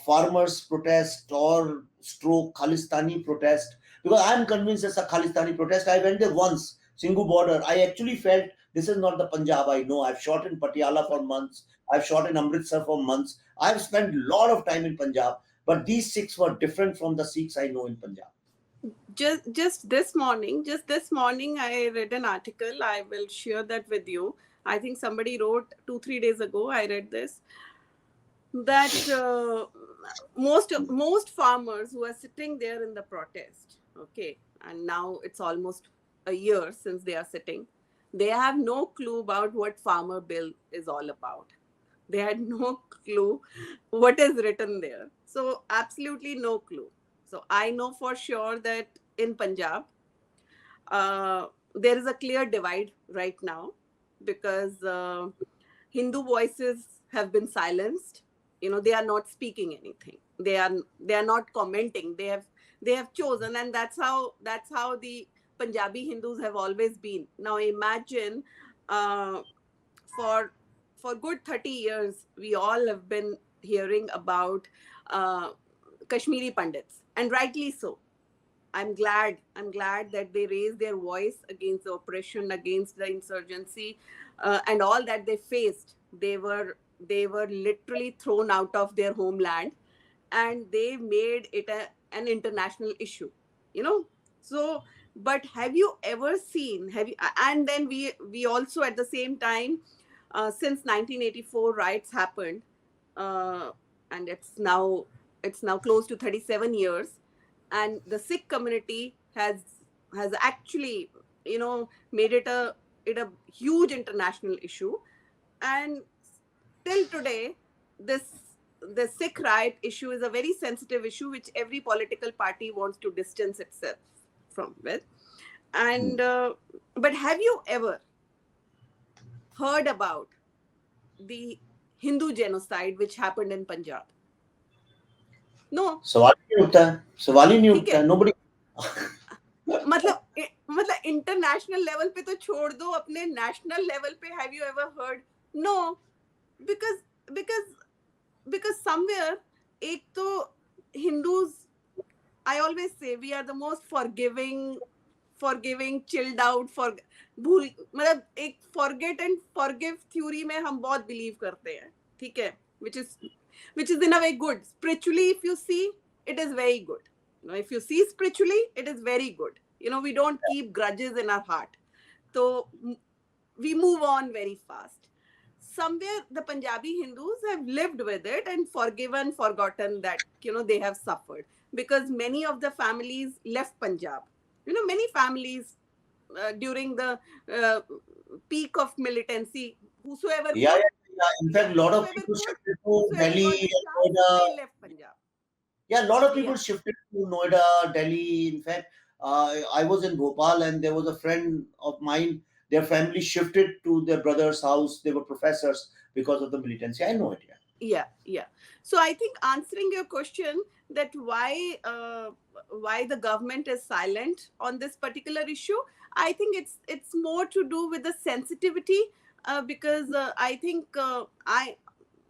farmers protest or stroke Khalistani protest? Because I'm convinced it's a Khalistani protest. I went there once, Singhu border. I actually felt this is not the Punjab I know. I've shot in Patiala for months. I've shot in Amritsar for months. I've spent a lot of time in Punjab. But these Sikhs were different from the Sikhs I know in Punjab. Just this morning, I read an article. I will share that with you. I think somebody wrote 2-3 days ago. I read this, that most farmers who are sitting there in the protest, okay, and now it's almost a year since they are sitting, they have no clue about what farmer bill is all about. They had no clue what is written there. So absolutely no clue. So I know for sure that in Punjab, there is a clear divide right now because Hindu voices have been silenced. You know, they are not speaking anything. They are not commenting. They have chosen, and that's how the Punjabi Hindus have always been. Now imagine, uh, for for good 30 years, we all have been hearing about uh, Kashmiri Pandits, and rightly so. I'm glad that they raised their voice against the oppression, against the insurgency, and all that they faced. They were literally thrown out of their homeland, and they made it an international issue. You know, so. But have you ever seen? Have you? And then we also at the same time, since 1984 riots happened, uh, and it's now close to 37 years, and the Sikh community has actually, made it a huge international issue. And till today, this the Sikh riot issue is a very sensitive issue which every political party wants to distance itself from with. Hmm. And but have you ever heard about the Hindu genocide which happened in Punjab? No. सवाल ही नहीं ठीक उठता है. है nobody. मतलब international level पे तो छोड़ दो, अपने नेशनल लेवल पे have you ever heard? No. Because because because somewhere, एक तो Hindus, I always say we are the most forgiving chilled out, for भूल, मतलब एक फॉरगेट एंड फॉरगिव थ्योरी में हम बहुत बिलीव करते हैं. ठीक है. which is in a way good spiritually. If you see, it is very good. If you see spiritually, it is very good. We don't keep grudges in our heart, so we move on very fast. Somewhere the Punjabi Hindus have lived with it and forgotten that they have suffered, because many of the families left Punjab. Many families, during the uh, peak of militancy, whosoever Yeah, could, yeah, yeah. In fact, a lot of whosoever people could, shifted to whosoever Delhi got the and chance, Noida. they left Punjab. Yeah, a lot of people Yeah. shifted to Noida, Delhi. In fact, I was in Bhopal and there was a friend of mine. Their family shifted to their brother's house. They were professors because of the militancy. I know it. Yeah. Yeah. So I think, answering your question, that why the government is silent on this particular issue, I think it's more to do with the sensitivity, because I think, I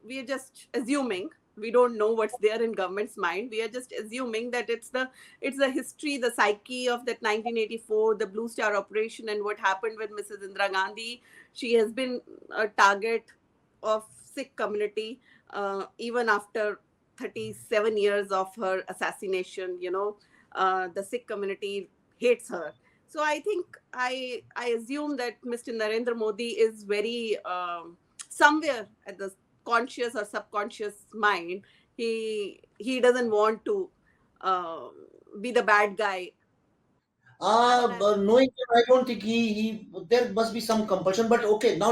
we are just assuming, we don't know what's there in government's mind. We are just assuming that it's the history, the psyche of that 1984, the Blue Star operation, and what happened with Mrs. Indira Gandhi. She has been a target of Sikh community, even after 37 years of her assassination. The Sikh community hates her. So I think, I assume that Mr. Narendra Modi is very, somewhere at the conscious or subconscious mind, he doesn't want to uh, be the bad guy. And But knowing him, I don't think he there must be some compulsion. But okay, now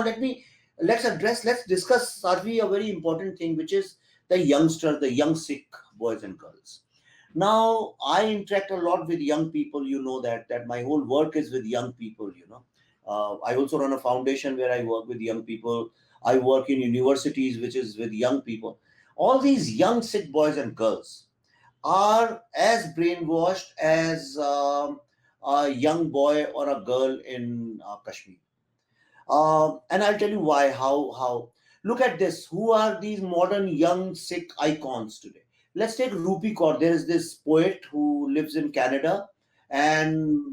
let's discuss, Sarvi, a very important thing, which is the youngster, the young Sikh boys and girls. Now I interact a lot with young people. You know that my whole work is with young people. I also run a foundation where I work with young people. I work in universities, which is with young people. All these young Sikh boys and girls are as brainwashed as a young boy or a girl in Kashmir. And I'll tell you why. How? Look at this. Who are these modern young Sikh icons today? Let's take Rupi Kaur. There is this poet who lives in Canada, and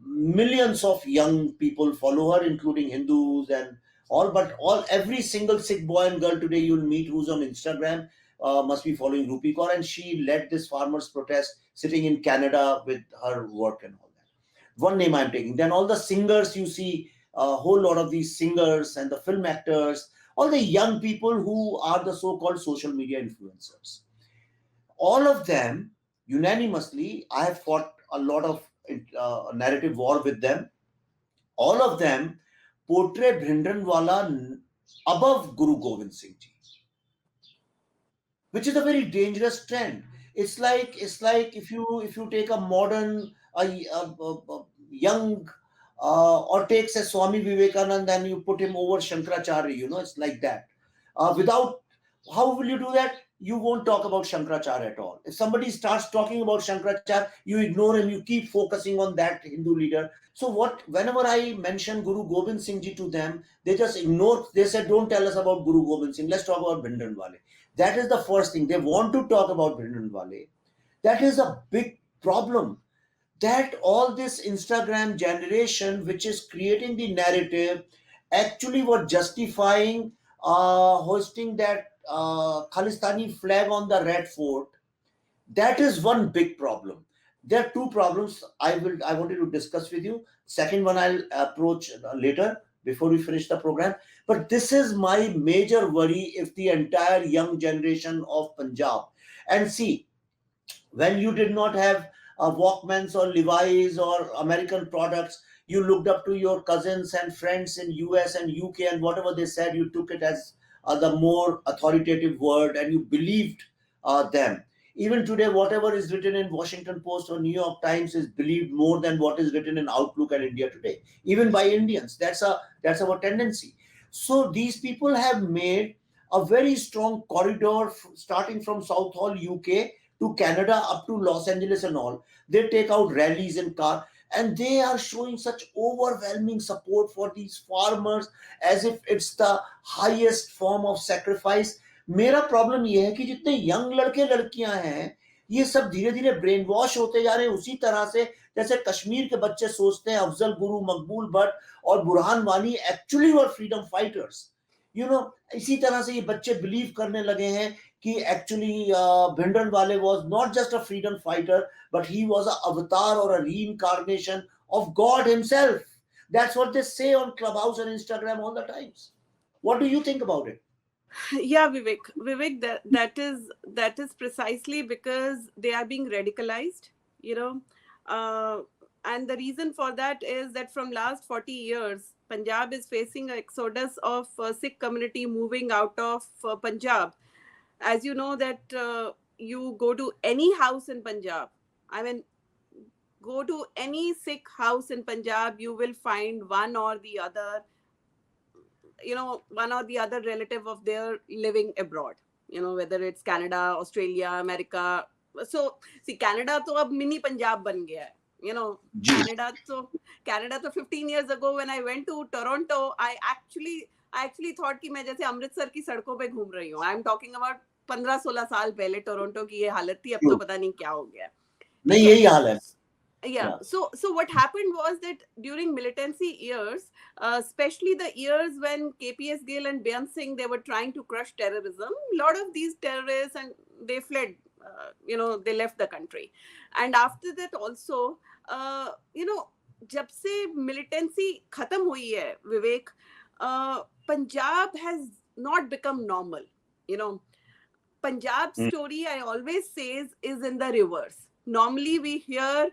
millions of young people follow her, including Hindus and all. But every single Sikh boy and girl today you'll meet who's on Instagram must be following Rupi Kaur, and she led this farmers' protest sitting in Canada with her work and all that. One name I'm taking. Then all the singers you see, a whole lot of these singers and the film actors, all the young people who are the so-called social media influencers. all of them unanimously, I have fought a lot of narrative war with them. All of them portray Bhindranwala above Guru Gobind Singh Ji, which is a very dangerous trend. It's like if you take a modern a young or takes a Swami Vivekananda and you put him over Shankaracharya, it's like that. Without, how will you do that? You won't talk about Shankaracharya at all. If somebody starts talking about Shankaracharya, you ignore him. You keep focusing on that Hindu leader. So whenever I mention Guru Gobind Singh Ji to them, they just ignore. They said, "Don't tell us about Guru Gobind Singh. Let's talk about Bhindranwale." That is the first thing. They want to talk about Bhindranwale. That is a big problem. That all this Instagram generation, which is creating the narrative, actually were justifying hosting that Khalistani flag on the Red Fort. That is one big problem. There are two problems I wanted to discuss with you. Second one I'll approach later before we finish the program. But this is my major worry if the entire young generation of Punjab, and see, when you did not have Walkmans or Levi's or American products, you looked up to your cousins and friends in US and UK, and whatever they said, you took it as the more authoritative word, and you believed them. Even today, whatever is written in Washington Post or New York Times is believed more than what is written in Outlook and India Today, even by Indians. That's our tendency. So these people have made a very strong corridor starting from Southall, UK to Canada up to Los Angeles and all. They take out rallies in car, and they are showing such overwhelming support for these farmers as if it's the highest form of sacrifice. मेरा problem ये है कि जितने young लड़के लड़कियां हैं, ये सब धीरे धीरे ब्रेन वॉश होते जा रहे हैं उसी तरह से जैसे कश्मीर के बच्चे सोचते हैं अफजल गुरु, मकबूल भट्ट और Burhan Wani actually were freedom fighters. इसी तरह से ये बच्चे बिलीव करने लगे हैं कि actually Bhindranwale was not just a freedom fighter, but he was an avatar or a reincarnation of God himself. That's what they say on Clubhouse and Instagram all the times. What do you think about it? Yeah, Vivek, that is precisely because they are being radicalized, you know. And the reason for that is that from last 40 years, Punjab is facing an exodus of Sikh community moving out of Punjab. As you know that you go to any house in Punjab, I mean, go to any Sikh house in Punjab, you will find one or the other relative of their living abroad, whether it's Canada, Australia, America. So see, Canada to ab mini Punjab ban gaya hai. Canada to 15 years ago when I went to Toronto, I actually thought कि मैं जैसे अमृतसर की सड़कों पे घूम रही हूँ. I'm talking about 15-16 साल पहले टोरंटो की ये हालत थी, अब तो पता नहीं क्या हो गया. नहीं यही हाल है. Yeah. So what happened was that during militancy years, especially the years when KPS Gill and Beyant Singh, they were trying to crush terrorism, a lot of these terrorists, and they fled, they left the country. And after that also, जब से militancy खत्म हुई है, Vivek, Punjab has not become normal. Punjab story, I always says, is in the reverse. Normally we hear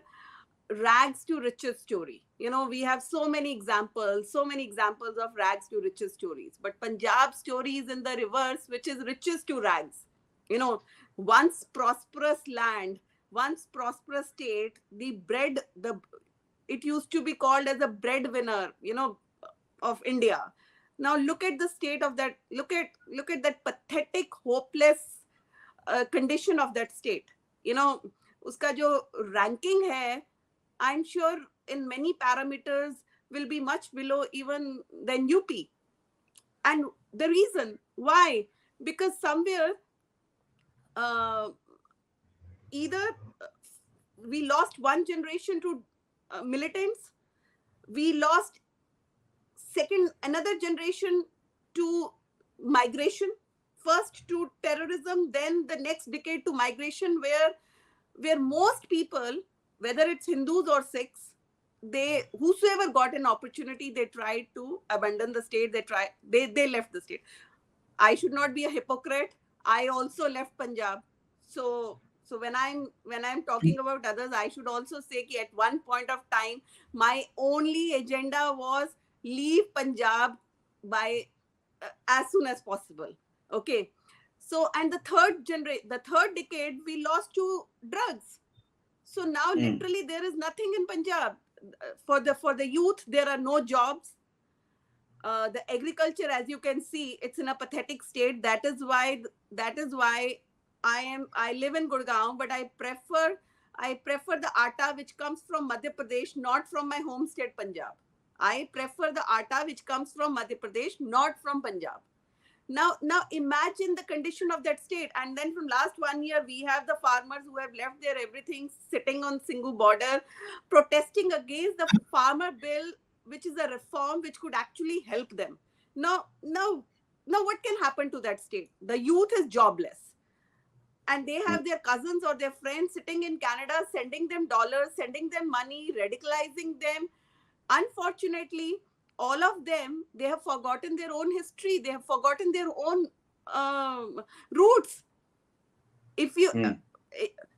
rags to riches story. We have so many examples of rags to riches stories. But Punjab story is in the reverse, which is riches to rags. Once prosperous land, once prosperous state, it used to be called as a breadwinner, of India. Now look at the state of that. Look at that pathetic, hopeless condition of that state. Uska jo ranking hai, I'm sure in many parameters will be much below even than UP. And the reason why, because somewhere either we lost one generation to militants, we lost another generation to migration, first to terrorism, then the next decade to migration, where most people, whether it's Hindus or Sikhs, whosoever got an opportunity, they tried to abandon the state. They left the state. I should not be a hypocrite. I also left Punjab. So So when I'm talking about others, I should also say that at one point of time, my only agenda was leave Punjab by as soon as possible. Okay. So, and the third decade, we lost to drugs. So now literally there is nothing in Punjab. For the youth, there are no jobs. The agriculture, as you can see, it's in a pathetic state. That is why I live in Gurgaon, but I prefer the atta which comes from Madhya Pradesh, not from my home state Punjab. I prefer the atta which comes from Madhya Pradesh, not from Punjab. Now imagine the condition of that state. And then from last 1 year, we have the farmers who have left their everything sitting on Singhu border, protesting against the farmer bill, which is a reform which could actually help them. Now what can happen to that state? The youth is jobless, and they have their cousins or their friends sitting in Canada, sending them dollars, sending them money, radicalizing them. Unfortunately, all of them, they have forgotten their own history. They have forgotten their own roots. If you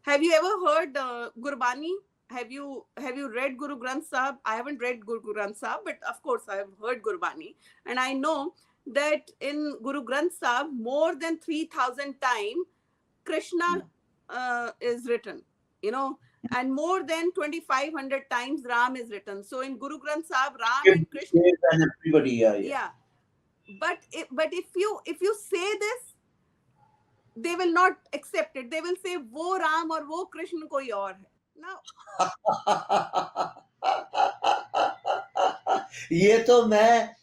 have you ever heard Gurbani? Have you read Guru Granth Sahib? I haven't read Guru Granth Sahib, but of course I have heard Gurbani, and I know that in Guru Granth Sahib more than 3,000 times Krishna is written, and more than 2,500 times Ram is written. So in Guru Granth Sahib, Ram and Krishna, and everybody, yeah. But if you say this, they will not accept it. They will say wo Ram or wo Krishna koi aur hai. Now, ये तो मैं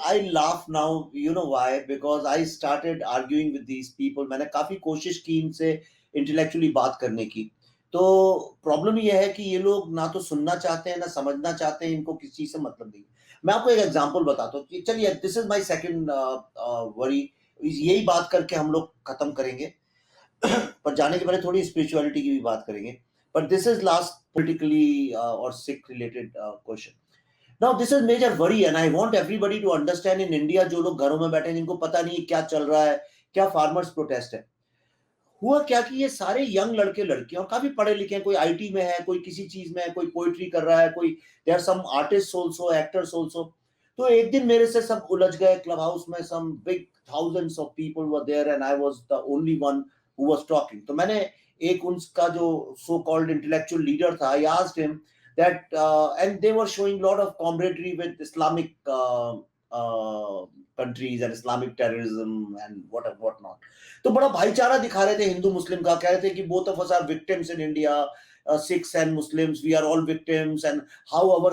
I laugh now, you know why? Because I started arguing with these people. मैंने काफी कोशिश की इनसे intellectually बात करने की. तो प्रॉब्लम ये है कि ये लोग ना तो सुनना चाहते हैं ना समझना चाहते हैं, इनको किसी चीज से मतलब नहीं. मैं आपको एक एग्जांपल बताता हूँ. चलिए, this is my second worry. यही बात करके हम लोग खत्म करेंगे. पर जाने के पहले थोड़ी स्पिरिचुअलिटी की भी बात करेंगे. But this is last politically or Sikh related question. Now this is major worry and I want everybody to understand in India, जो लोग घरों में बैठे हैं जिनको पता नहीं है क्या चल रहा है, क्या फार्मर्स प्रोटेस्ट है. हुआ क्या कि ये सारे यंग लड़के लड़कियां और काफी पढ़े लिखे हैं, कोई आईटी में है, कोई किसी चीज में है, कोई पोइट्री कर रहा है, कोई there are some artist also, actors also. तो एक दिन मेरे से सब उलझ गए क्लब हाउस में. Some big thousands of people were there and I was the only one who was talking. तो मैंने एक उनका जो so called intellectual leader था, I asked him that and they were showing lot of camaraderie with Islamic countries and Islamic terrorism and what not. तो बड़ा भाईचारा दिखा रहे थे हिंदू मुस्लिम का. कह रहे थे कि both of us are victims in India, Sikhs and Muslims, we are all victims, and how our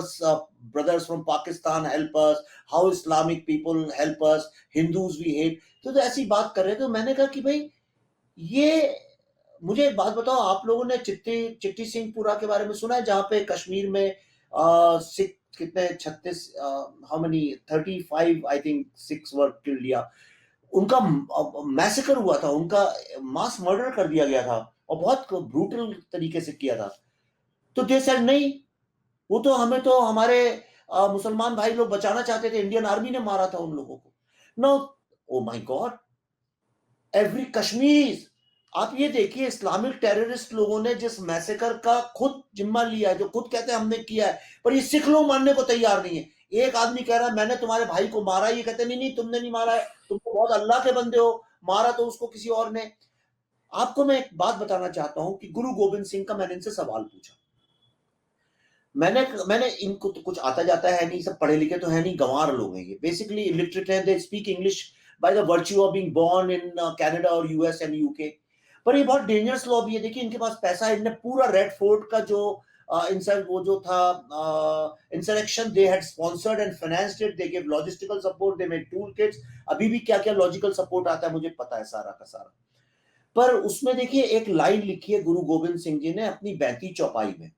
brothers from Pakistan help us, how Islamic people help us, Hindus we hate. तो ऐसी बात कर रहे थे. तो मैंने कहा कि भाई ये मुझे एक बात बताओ, आप लोगों ने चिट्टी सिंहपुरा के बारे में सुना है, जहां पे कश्मीर में सिख कितने 36 how many 35 I think six were kill दिया. उनका मैसेकर हुआ था, उनका मास मर्डर कर दिया गया था और बहुत ब्रूटल तरीके से किया था. तो दे सेड नहीं, वो तो हमें तो हमारे मुसलमान भाई लोग बचाना चाहते थे, इंडियन आर्मी ने मारा था उन लोगों को. No, oh my God, every Kashmir. आप ये देखिए, इस्लामिक टेररिस्ट लोगों ने जिस मैसेकर का खुद जिम्मा लिया है, जो खुद कहते हैं हमने किया है, पर ये सिख लोग मानने को तैयार नहीं है. एक आदमी कह रहा है मैंने तुम्हारे भाई को मारा, ये कहते नहीं तुमने नहीं मारा है, तुम तो बहुत अल्लाह के बंदे हो, मारा तो उसको किसी और ने. आपको मैं एक बात बताना चाहता हूं कि गुरु गोविंद सिंह का मैंने इनसे सवाल पूछा. मैंने इनको तो कुछ आता जाता है नहीं, सब पढ़े लिखे तो है नहीं, गंवार लोग हैं ये, बेसिकली इलिटरेट हैं. They speak English by the virtue of being born in Canada और यूएस एंड यूके. पर ये बहुत डेंजरस लॉबी है. देखिए, इनके पास पैसा है. इनने पूरा रेड फोर्ट का जो वो जो था insurrection, they had sponsored and financed it. They give logistical support, they made tool kits. अभी भी क्या क्या लॉजिकल सपोर्ट आता है मुझे पता है सारा का सारा. पर उसमें देखिए एक लाइन लिखी है गुरु गोविंद सिंह जी ने अपनी 32 चौपाई में,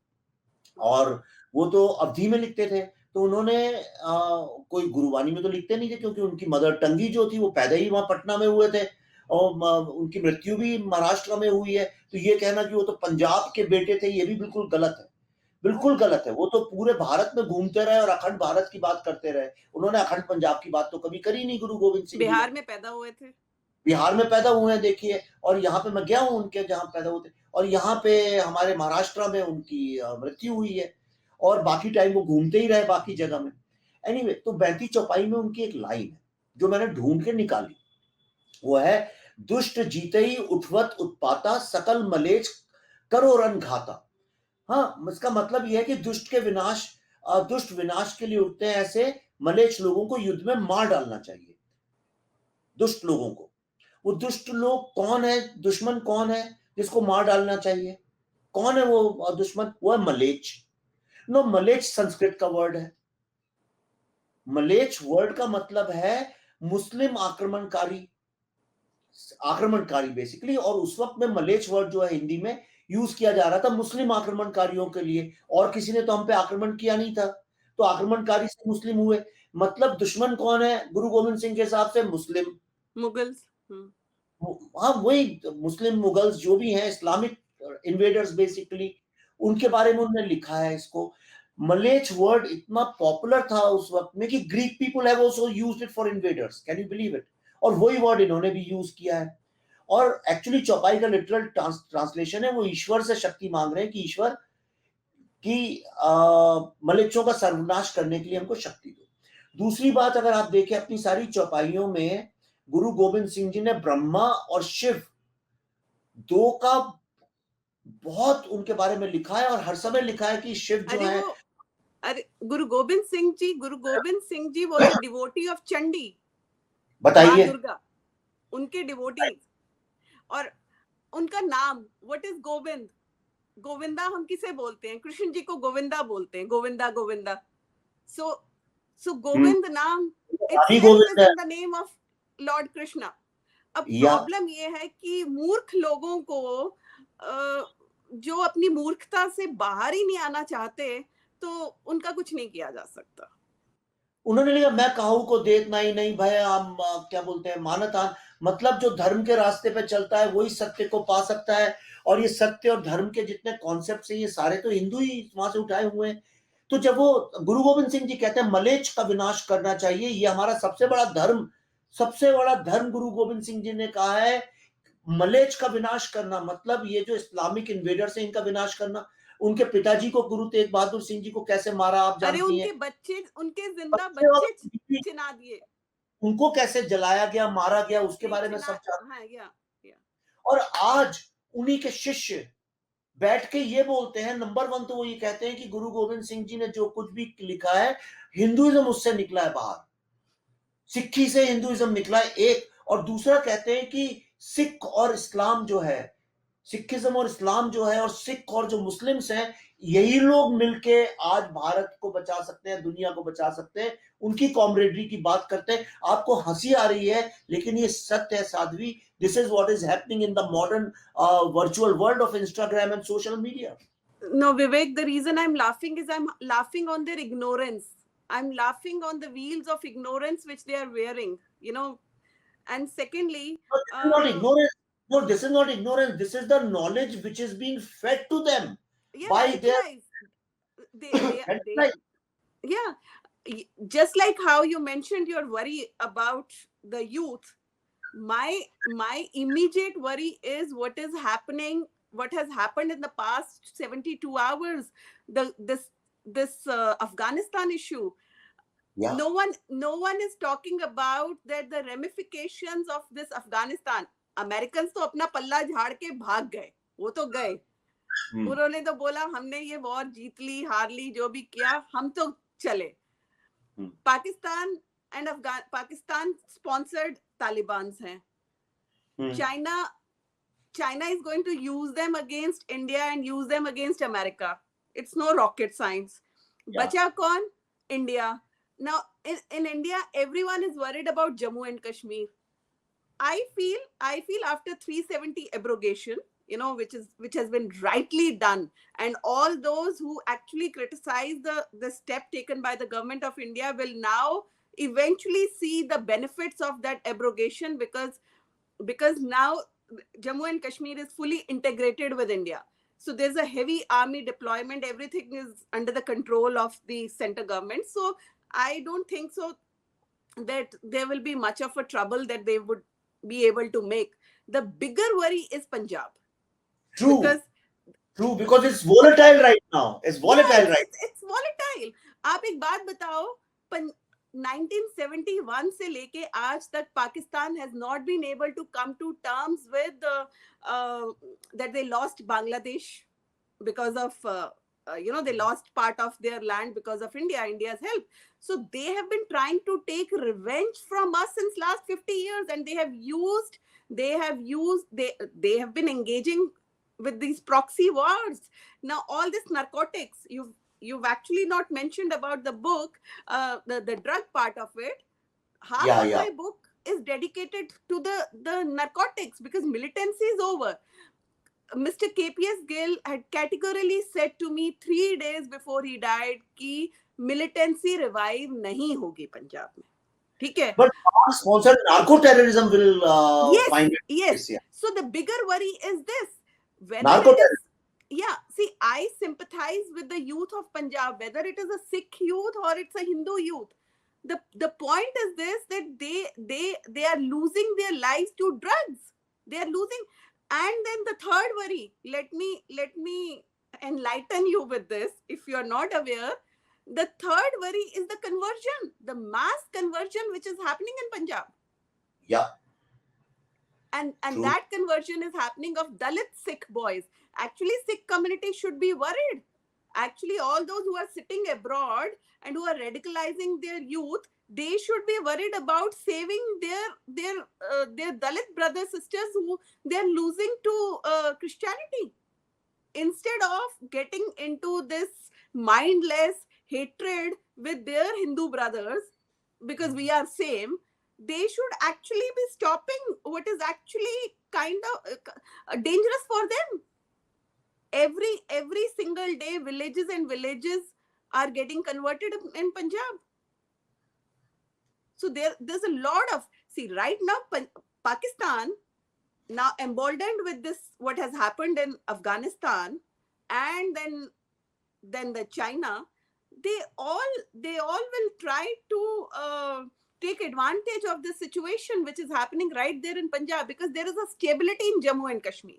और वो तो अवधी में लिखते थे. तो उन्होंने कोई गुरुवाणी में तो लिखते नहीं थे, क्योंकि उनकी मदर टंगी जो थी वो पैदा ही वहां पटना में हुए थे और उनकी मृत्यु भी महाराष्ट्र में हुई है. तो ये कहना कि वो तो पंजाब के बेटे थे, ये भी बिल्कुल गलत है, बिल्कुल गलत है. वो तो पूरे भारत में घूमते रहे और अखंड भारत की बात करते रहे. उन्होंने अखंड पंजाब की बात तो कभी करी नहीं गुरु गोविंद सिंह. बिहार में पैदा हुए थे. बिहार में पैदा हुए हैं देखिए, और यहाँ पे मैं गया हूँ उनके जहाँ पैदा होते, और यहाँ पे हमारे महाराष्ट्र में उनकी मृत्यु हुई है, और बाकी टाइम वो घूमते ही रहे बाकी जगह में। एनीवे, तो 35 चौपाई में उनकी एक लाइन है जो मैंने ढूंढ के निकाली, वो है, दुष्ट जीतई उठवत उत्पाता सकल मलेच करो रन घाता। हाँ, इसका मतलब यह है कि दुष्ट विनाश के लिए उठते हैं ऐसे मलेच्छ लोगों को युद्ध में मार डालना चाहिए, दुष्ट लोगों को। वो दुष्ट लोग कौन है, दुश्मन कौन है जिसको मार डालना चाहिए? कौन है वो दुश्मन? वो है मलेच्छ। नो, मलेच्छ संस्कृत का वर्ड है। मलेच्छ वर्ड का मतलब है मुस्लिम आक्रमणकारी, बेसिकली। और उस वक्त में मलेच्छ वर्ड जो है हिंदी में यूज किया जा रहा था मुस्लिम आक्रमणकारियों के लिए, और किसी ने तो हम पे आक्रमण किया नहीं था, तो आक्रमणकारी से मुस्लिम हुए। मतलब दुश्मन कौन है गुरु गोविंद सिंह के हिसाब से? मुस्लिम, मुगल्स। हाँ वही मुस्लिम, मुगल्स जो भी हैं, इस्लामिक इन्वेडर्स बेसिकली, उनके बारे में उन्होंने लिखा है इसको। मलेच्छ वर्ड इतना पॉपुलर था उस वक्त में कि Greek people have also used it for invaders, can you believe it? और वही वर्ड इन्होंने भी यूज किया है। और एक्चुअली चौपाई का लिटरल ट्रांसलेशन है, वो ईश्वर से शक्ति मांग रहे हैं कि ईश्वर की मलेच्छों का सर्वनाश करने के लिए हमको शक्ति दो। दूसरी बात, अगर आप देखें अपनी सारी चौपाइयों में गुरु गोविंद सिंह जी ने ब्रह्मा और शिव दो का बहुत उनके बारे में लिखा है, और हर समय लिखा है कि शिव जो है, अरे Guru Gobind Singh ji was a devotee of Chandi, माँ बताइए। दुर्गा, उनके डिवोटी। और उनका नाम व्हाट इज गोविंद? गोविंदा हम किसे बोलते हैं? कृष्ण जी को गोविंदा बोलते हैं, गोविंदा गोविंदा। सो गोविंद नाम रानी itself गोविंद is है, in the name of Lord Krishna. अब या प्रॉब्लम ये है कि मूर्ख लोगों को जो अपनी मूर्खता से बाहर ही नहीं आना चाहते, तो उनका कुछ नहीं किया जा सकता। उन्होंने लिखा, मैं काहू को देत नहीं नहीं भय हम क्या बोलते हैं, मानतान। मतलब जो धर्म के रास्ते पे चलता है वही सत्य को पा सकता है, और ये सत्य और धर्म के जितने कॉन्सेप्ट हैं ये सारे तो हिंदू ही वहां से उठाए हुए हैं। तो जब वो गुरु गोविंद सिंह जी कहते हैं मलेच्छ का विनाश करना चाहिए, ये हमारा सबसे बड़ा धर्म, गुरु गोविंद सिंह जी ने कहा है, मलेच्छ का विनाश करना, मतलब ये जो इस्लामिक इन्वेडर्स हैं इनका विनाश करना। उनके पिताजी को, गुरु तेग बहादुर सिंह जी को कैसे मारा आप अरे जानती हैं। उनके जिंदा बच्चे और बच्चे बीवी, चिना दिए। उनको कैसे जलाया गया, मारा गया, उसके नहीं बारे में चिना, सब जानते हाँ या हैं। और आज उन्हीं के शिष्य बैठ के ये बोलते हैं, नंबर वन तो वो ये कहते हैं कि गुरु गोविंद सिंह जी ने जो कुछ भी लिखा है, हिंदुइज्म उससे निकला है बाहर, सिक्खी से हिंदुइज्म निकला है एक। और दूसरा कहते हैं कि सिख और इस्लाम जो है, सिखिज्म और इस्लाम जो है, और सिख और जो मुस्लिम्स हैं, यही लोग मिलके आज भारत को बचा सकते हैं, दुनिया को बचा सकते हैं। उनकी कॉमरेडरी की बात करते हैं। आपको हंसी आ रही है, लेकिन ये सत्य है Sadhvi. This is what is happening in the modern virtual world of Instagram and social media. No, Vivek, the reason I'm laughing is I'm laughing on their ignorance. I'm laughing on the wheels of ignorance which they are wearing, you know. And secondly, No, this is not ignorance. No, this is not ignorance. This is the knowledge which is being fed to them yeah, by their radicalized. They like, yeah, just like how you mentioned your worry about the youth, my immediate worry is what has happened in the past 72 hours, the this Afghanistan issue. yeah. No one is talking about that the ramifications of this Afghanistan. Americans तो अपना पल्ला झाड़ के भाग गए, वो तो गए। उन्होंने तो बोला हमने ये वॉर जीत ली, हार ली, जो भी किया, हम तो चले। पाकिस्तान एंड पाकिस्तान स्पॉन्सर्ड तालिबान हैं। China is going to use them against India and use them against America. It's no rocket science. Yeah. Bacha kaun? India. Now in India, everyone is worried about Jammu and Kashmir. I feel after 370 abrogation, you know, which has been rightly done, and all those who actually criticize the step taken by the government of India will now eventually see the benefits of that abrogation, because now Jammu and Kashmir is fully integrated with India. So there's a heavy army deployment. Everything is under the control of the center government. So I don't think so that there will be much of a trouble that they would be able to make. The bigger worry is Punjab, True, because true, because it's volatile right now. It's yeah, volatile right. it's volatile. आप एक बात बताओ, 1971 से लेके आज तक Pakistan has not been able to come to terms with that they lost Bangladesh because of they lost part of their land because of India's help. So they have been trying to take revenge from us since last 50 years, and they have been engaging with these proxy wars. Now all this narcotics, you've actually not mentioned about the book, the drug part of it. Half Yeah, of yeah. my book is dedicated to the narcotics, because militancy is over. Mr. KPS Gill had categorically said to me 3 days before he died कि militancy revive नहीं होगी पंजाब में. ठीक है? But sponsored narco terrorism will Yes, find it yes. this year. So the bigger worry is this: whether Narco it is, terrorism. yeah. See, I sympathize with the youth of Punjab, whether it is a Sikh youth or it's a Hindu youth. The point is this, that they are losing their lives to drugs. They are losing. And then the third worry, let me enlighten you with this if you are not aware. The third worry is the conversion, the mass conversion which is happening in Punjab. Yeah. And True. that conversion is happening of Dalit Sikh boys. Actually, Sikh community should be worried. Actually, all those who are sitting abroad and who are radicalizing their youth, they should be worried about saving their Dalit brothers, sisters who they're losing to Christianity, instead of getting into this mindless hatred with their Hindu brothers because we are same. They should actually be stopping what is actually kind of dangerous for them. Every single day, villages and villages are getting converted in Punjab. So there's a lot of, see, right now Pakistan, now emboldened with this, what has happened in Afghanistan, and then the China, they all will try to take advantage of the situation which is happening right there in Punjab, because there is a stability in Jammu and Kashmir.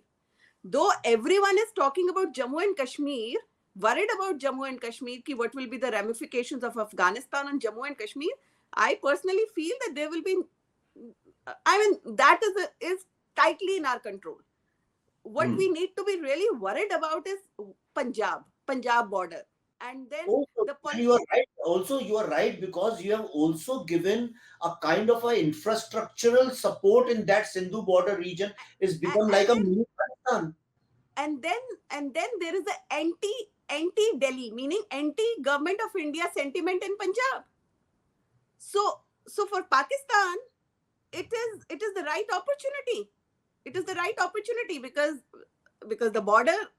Though everyone is talking about Jammu and Kashmir, worried about Jammu and Kashmir, ki what will be the ramifications of Afghanistan on Jammu and Kashmir, I personally feel that there will be, I mean, that is tightly in our control. What we need to be really worried about is Punjab border. And then You are right. Also, you are right, because you have also given a kind of a infrastructural support in that Sindhu border region. It's become like a mini Pakistan. And then there is the anti Delhi, meaning anti government of India sentiment in Punjab. So for Pakistan, it is the right opportunity. It is the right opportunity because the border,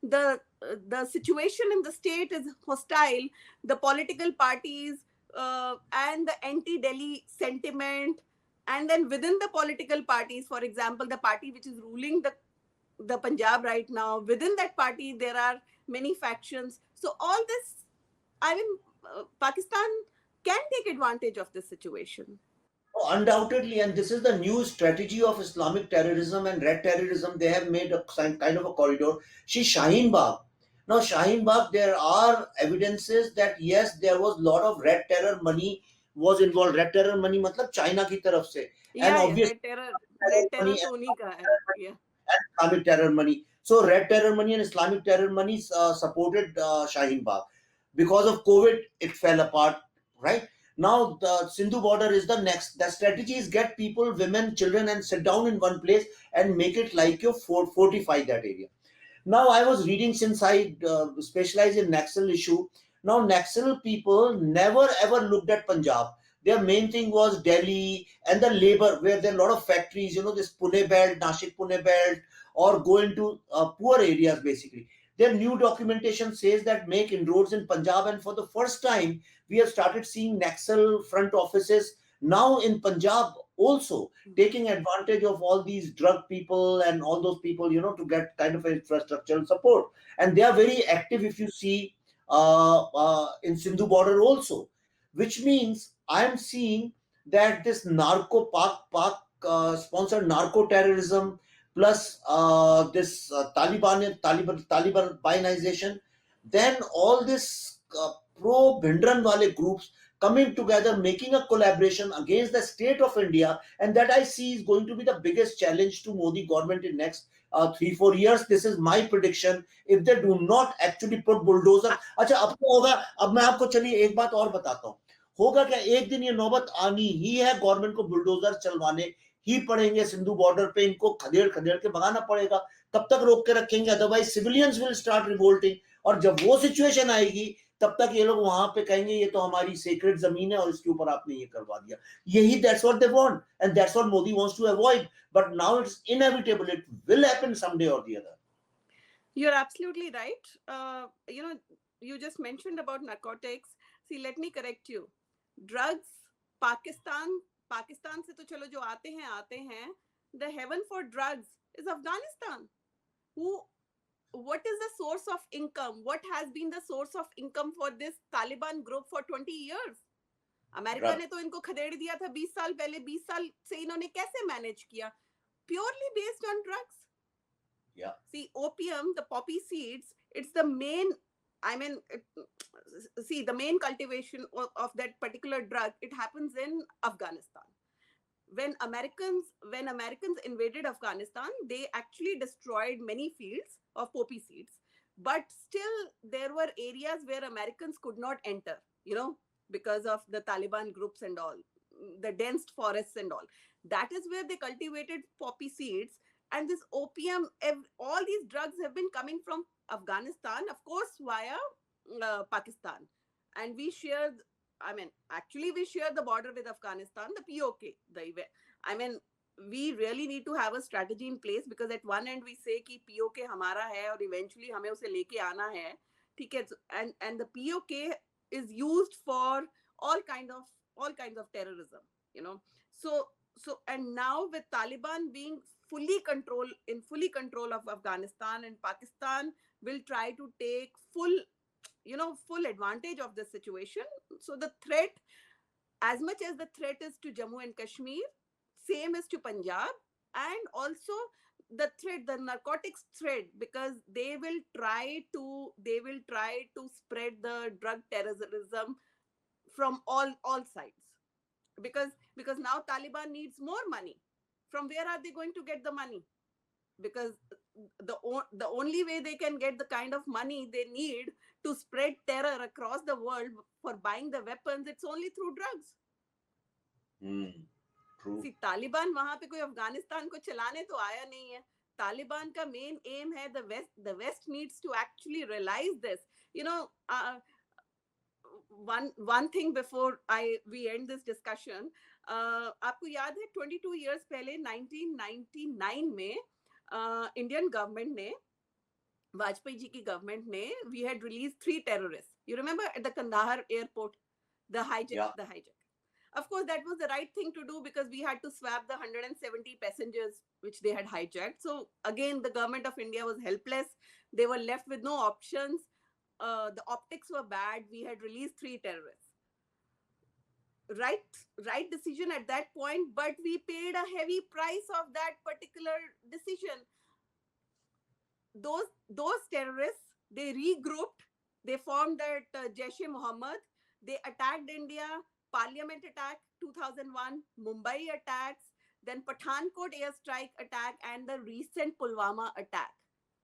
the situation in the state is hostile. The political parties and the anti-Delhi sentiment, and then within the political parties, for example, the party which is ruling the Punjab right now, within that party there are many factions. So all this, I mean, Pakistan can take advantage of this situation. Oh, undoubtedly, and this is the new strategy of Islamic terrorism and red terrorism. They have made a kind of a corridor. See, Shaheen Bagh. Now, Shaheen Bagh, there are evidences that yes, there was a lot of red terror money was involved. Red terror money, matlab China ki taraf se, and Yeah, obviously red terror money तो उन्हीं का है. Yeah. and Islamic terror money. So, red terror money and Islamic terror money supported Shaheen Bagh. Because of COVID, it fell apart. Right now, the Sindhu border is the next. The strategy is get people, women, children, and sit down in one place and make it like you fortify that area. Now, I was reading, since I specialize in Naxal issue. Now, Naxal people never ever looked at Punjab. Their main thing was Delhi and the labor, where there are a lot of factories, this Pune belt, Nashik Pune belt, or go into poor areas basically. Their new documentation says that make inroads in Punjab, and for the first time, we have started seeing Naxal front offices now in Punjab also, taking advantage of all these drug people and all those people, to get kind of infrastructural support. And they are very active, if you see, in Sindhu border also, which means I am seeing that this narco Pak sponsored narco terrorism, plus this Talibanization, then all this pro Bhindran wale groups coming together, making a collaboration against the state of India, and that I see is going to be the biggest challenge to Modi government in next 3-4 years. This is my prediction. If they do not actually put bulldozer, अच्छा अब क्या होगा, अब मैं आपको चलिए एक बात और बताता हूँ, होगा क्या, एक दिन ये नौबत आनी ही है, गवर्नमेंट को बुलडोजर चलवाने ही पड़ेंगे, सिंधु बॉर्डर पे इनको खदेड़ खदेड़ के भगाना पड़ेगा, तब तक रोक के रखेंगे, otherwise civilians will start revolting, और जब वो सिचुएशन आएगी तब तक ये लोग वहां पे कहेंगे ये तो हमारी सेक्रेट जमीन है और इसके ऊपर आपने ये करवा दिया, यही that's what they want and that's what Modi wants to avoid, but now it's inevitable, it will happen someday or the other. You're absolutely right. You just mentioned about narcotics. See, let me correct you. Drugs, Pakistan से तो चलो जो आते हैं. The heaven for drugs is Afghanistan. What is the source of income? What has been the source of income for this Taliban group for 20 years? America ने तो इनको खदेड़ दिया था 20 साल पहले. 20 साल से इन्होंने कैसे मैनेज किया? Purely based on drugs. Yeah. See, opium, the poppy seeds, it's the main, the main cultivation of that particular drug, it happens in Afghanistan. When Americans invaded Afghanistan, they actually destroyed many fields of poppy seeds. But still, there were areas where Americans could not enter, because of the Taliban groups and all, the dense forests and all. That is where they cultivated poppy seeds. And this opium, all these drugs have been coming from Afghanistan, of course, via Pakistan. And we share the border with Afghanistan, the POK. We really need to have a strategy in place, because at one end we say कि POK हमारा है और eventually हमें उसे लेके आना है, ठीक है? And the POK is used for all kinds of terrorism, So and now with Taliban being fully control of Afghanistan, and Pakistan will try to take full advantage of this situation. So the threat, as much as the threat is to Jammu and Kashmir, same is to Punjab, and also the narcotics threat, because they will try to spread the drug terrorism from all sides, because now Taliban needs more money. From where are they going to get the money? Because the only way they can get the kind of money they need to spread terror across the world for buying the weapons, it's only through drugs. True. See, Taliban वहां पे कोई अफगानिस्तान को चलाने तो आया नहीं है. Taliban का main aim है the West needs to actually realize this. One thing before we end this discussion, आपको याद है 22 years पहले 1999 में इंडियन गवर्नमेंट ने, वाजपेयी जी की गवर्नमेंट ने, we had released 3 terrorists. You remember at the Kandahar airport, the hijack. Of course, that was the right thing to do, because we had to swab the 170 passengers which they had hijacked. So again, the government of India was helpless. They were left with no options. The optics were bad. We had released 3 terrorists. Right decision at that point, but we paid a heavy price of that particular decision. Those terrorists, they regrouped, they formed that Jaish-e-Mohammed, they attacked India, Parliament attack 2001, Mumbai attacks, then Pathankot airstrike attack, and the recent Pulwama attack.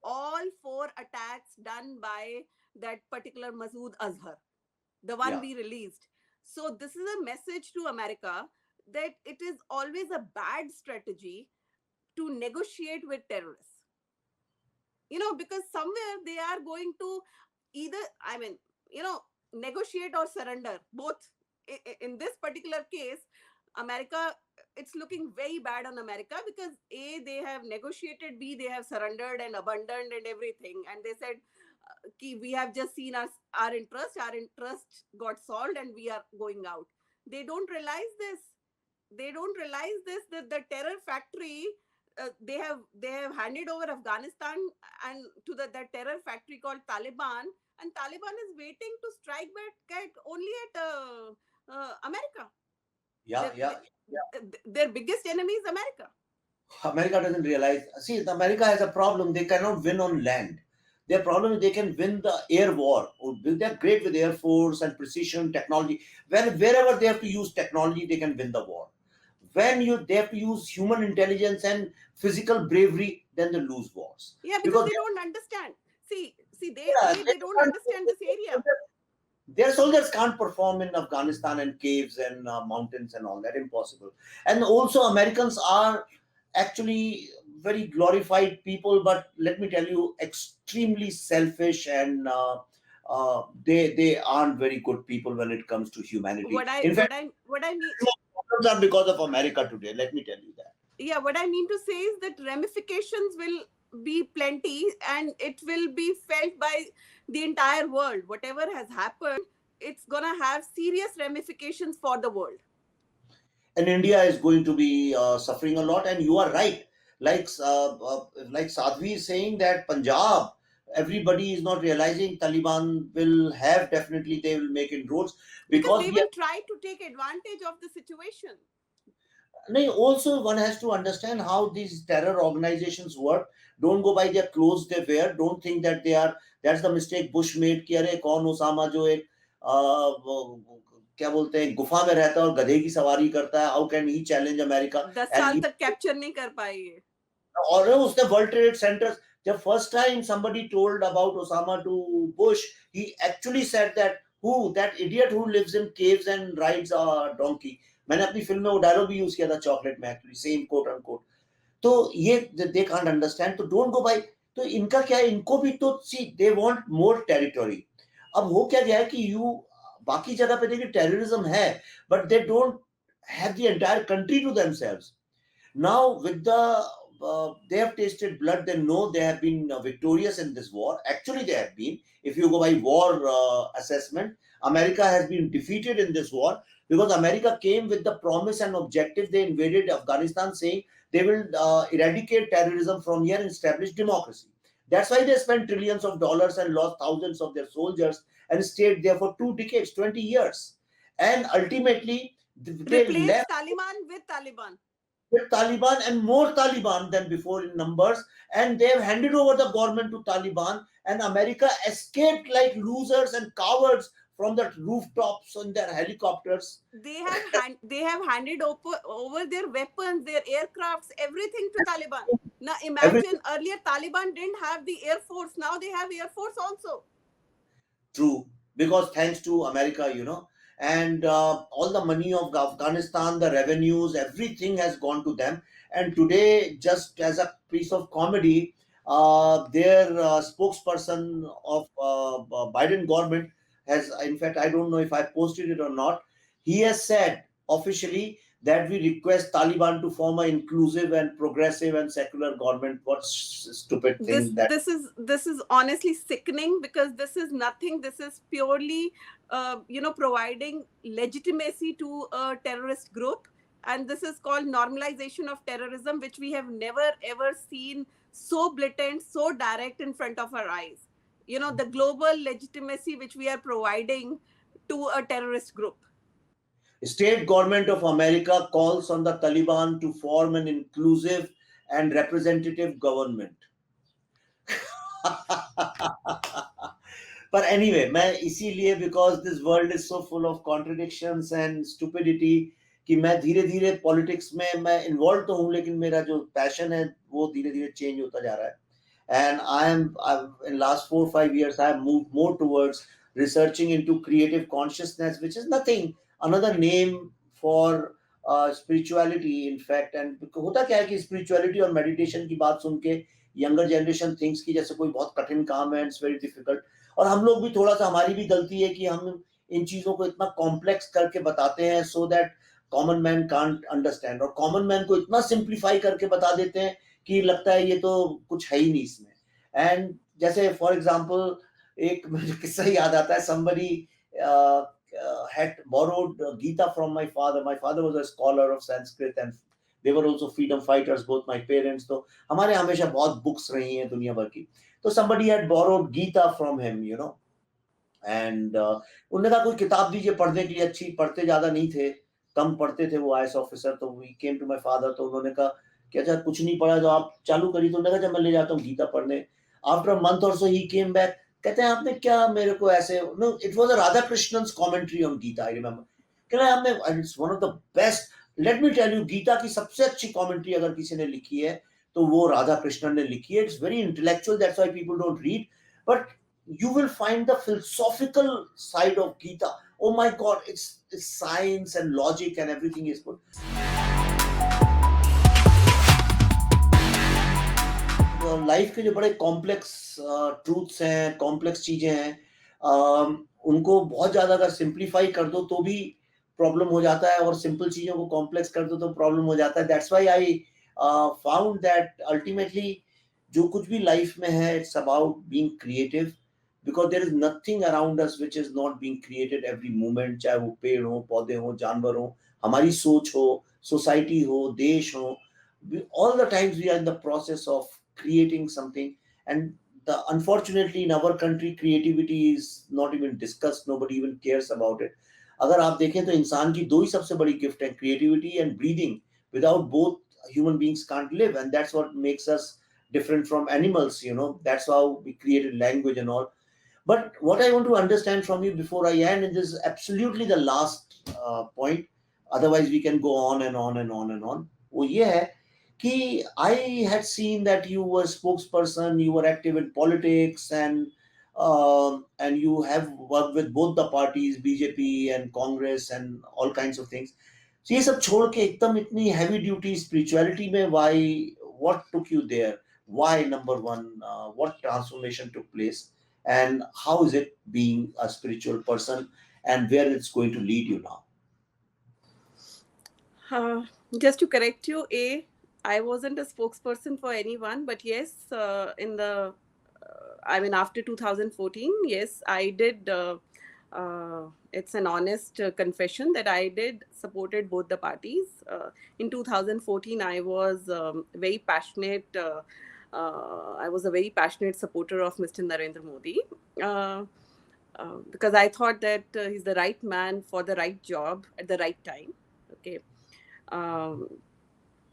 All 4 attacks done by that particular Masood Azhar, the one we released. So this is a message to America that it is always a bad strategy to negotiate with terrorists. Because somewhere they are going to either, negotiate or surrender, both. In this particular case, America, it's looking very bad on America, because A, they have negotiated, B, they have surrendered and abandoned and everything. And they said, we have just seen our interest got solved and we are going out. They don't realize this. That the terror factory, they have handed over Afghanistan and to that terror factory called Taliban, and Taliban is waiting to strike back only at America. Yeah, Their, yeah, yeah. their biggest enemy is America. America doesn't realize. See, America has a problem. They cannot win on land. Their problem is they can win the air war. They're great with air force and precision technology. Wherever they have to use technology, they can win the war. When they have to use human intelligence and physical bravery, then they lose wars. Yeah, because Because they don't understand. See, yeah, they don't understand this area. their soldiers can't perform in Afghanistan and caves and mountains and all that. Impossible. And also, Americans are actually very glorified people, but let me tell you, extremely selfish, and they aren't very good people when it comes to humanity. In fact, What I mean, problems are because of America today. Let me tell you that. yeah, what I mean to say is that ramifications will be plenty, and it will be felt by the entire world. Whatever has happened, it's gonna have serious ramifications for the world. And India is going to be suffering a lot. And you are right, like Sadhvi is saying that Punjab, everybody is not realizing Taliban will have, definitely they will make inroads Because because they we will are. try to take advantage of the situation. No, also one has to understand how these terror organizations work. Don't go by their clothes they wear. Don't think that they are. That's the mistake Bush made कि अरे कौन Osama जो एक क्या बोलते हैं गुफा में रहता है और गधे की सवारी करता है. How can he challenge America? 10 साल And तक कैप्चर नहीं कर पाए ये. और उसने वर्ल्ड ट्रेड सेंटर्स जब first time somebody told about Osama to Bush, he actually said that that idiot who lives in caves and rides a donkey. मैंने अपनी फिल्म में वो डायलॉग भी यूज किया था चॉकलेट में, एक्चुअली सेम कोट अनकोट. तो ये दे कांट अंडरस्टैंड, तो डोंट गो बाय. तो इनका क्या है, इनको भी तो सी दे वांट मोर टेरिटरी. अब हो क्या गया है कि बाकी जगह पे देखिए टेररिज्म है, but they don't have the entire country to themselves. Now, with they have tasted blood, they know they have been victorious in this war. Actually, they have been. If you go by war assessment, America has been defeated in this war because America came with the promise and objective. They invaded Afghanistan, saying they will eradicate terrorism from here and establish democracy. That's why they spent trillions of dollars and lost thousands of their soldiers and stayed there for 2 decades, 20 years. And ultimately, they Replace left Taliban with Taliban. with Taliban and more Taliban than before in numbers, and they have handed over the government to Taliban, and America escaped like losers and cowards from the rooftops on their helicopters. They have handed over their weapons, their aircrafts, everything to Taliban. Now Everything. imagine, earlier Taliban didn't have the air force. Now they have air force also. True, because thanks to America, and all the money of Afghanistan, the revenues, everything has gone to them. And today, just as a piece of comedy, their spokesperson of Biden government has, in fact, I don't know if I posted it or not. He has said officially that we request Taliban to form an inclusive and progressive and secular government. What stupid thing that. This is honestly sickening, because this is nothing. This is purely providing legitimacy to a terrorist group, and this is called normalization of terrorism, which we have never ever seen so blatant, so direct in front of our eyes. The global legitimacy which we are providing to a terrorist group. State government of America calls on the Taliban to form an inclusive and representative government. But anyway, मैं इसीलिए, because this world is so full of contradictions and stupidity, कि मैं धीरे धीरे politics में मैं involve तो हूँ, लेकिन मेरा जो पैशन है वो धीरे धीरे चेंज होता जा रहा है. And I've in last 4 or 5 years I have moved more towards researching into creative consciousness, which is nothing another name for spirituality, in fact. And होता क्या है कि spirituality और meditation की बात सुन के younger generation thinks कि जैसे कोई बहुत कठिन काम है, it's very difficult. और हम लोग भी थोड़ा सा, हमारी भी गलती है कि हम इन चीजों को इतना कॉम्प्लेक्स करके बताते हैं, so that common man can't understand, और common man को इतना simplify करके बता देते हैं कि लगता है ये तो कुछ है ही नहीं इसमें. एंड जैसे फॉर एग्जांपल एक मुझे किस्सा याद आता है. somebody had borrowed Gita from my father. My father was a scholar of Sanskrit and they were also freedom fighters, both my parents. तो हमारे हमेशा बहुत बुक्स रही हैं दुनिया भर की. तो somebody had borrowed Gita from him, and उन्होंने कहा कोई किताब दीजिए पढ़ने के लिए अच्छी. पढ़ते ज्यादा नहीं थे, कम पढ़ते थे वो IAS ऑफिसर, तो we came to my father, तो उन्होंने कहा कि अच्छा कुछ नहीं पढ़ा तो आप चालू करिए, तो उन्होंने कहा जब मैं ले जाता हूँ गीता पढ़ने। आफ्टर अ मंथ और सो ही केम बैक, कहते हैं आपने क्या मेरे को ऐसे, no it was a Radhakrishnan's commentary on Gita, I remember, कह रहा है आपने, it's one of the best, let me tell you, Gita की सबसे अच्छी कमेंट्री अगर किसी ने लिखी है तो वो राधा कृष्णन ने लिखी है। It's very intellectual, that's why people don't read, but you will find the philosophical side of Gita. Oh my God, it's science and logic and everything is good. Life के जो बड़े कॉम्प्लेक्स ट्रूथ्स हैं, complex चीजें हैं, उनको बहुत ज्यादा अगर सिंप्लीफाई कर दो तो भी प्रॉब्लम हो जाता है, और सिंपल चीजों को कॉम्प्लेक्स कर दो तो प्रॉब्लम हो जाता है। That's why I found that ultimately जो कुछ भी लाइफ में है, it's about being creative, because there is nothing around us which is not being created every moment, चाहे वो पेड़ हो, पौधे हो, जानवर हो, हमारी सोच हो, सोसाइटी हो, देश हो, all the times we are in the process of creating something. And unfortunately in our country creativity is not even discussed, nobody even cares about it. अगर आप देखें तो इंसान की दो ही सबसे बड़ी गिफ्ट है, creativity and breathing, without both human beings can't live, and that's what makes us different from animals, you know, that's how we created language and all. But what I want to understand from you before I end, and this is absolutely the last point, otherwise we can go on and on and on and on, वो ये है कि I had seen that you were spokesperson, you were active in politics, and you have worked with both the parties, BJP and Congress and all kinds of things. So ये सब छोड़ के एकदम इतनी heavy duty spirituality में, why, what took you there? Why, number one, what transformation took place, and how is it being a spiritual person, and where it's going to lead you now? Just to correct you, I wasn't a spokesperson for anyone, but yes, I mean, after 2014, yes, I did. It's an honest confession that I did supported both the parties. In 2014, I was very passionate. I was a very passionate supporter of Mr. Narendra Modi. Because I thought that he's the right man for the right job at the right time. Okay. Um,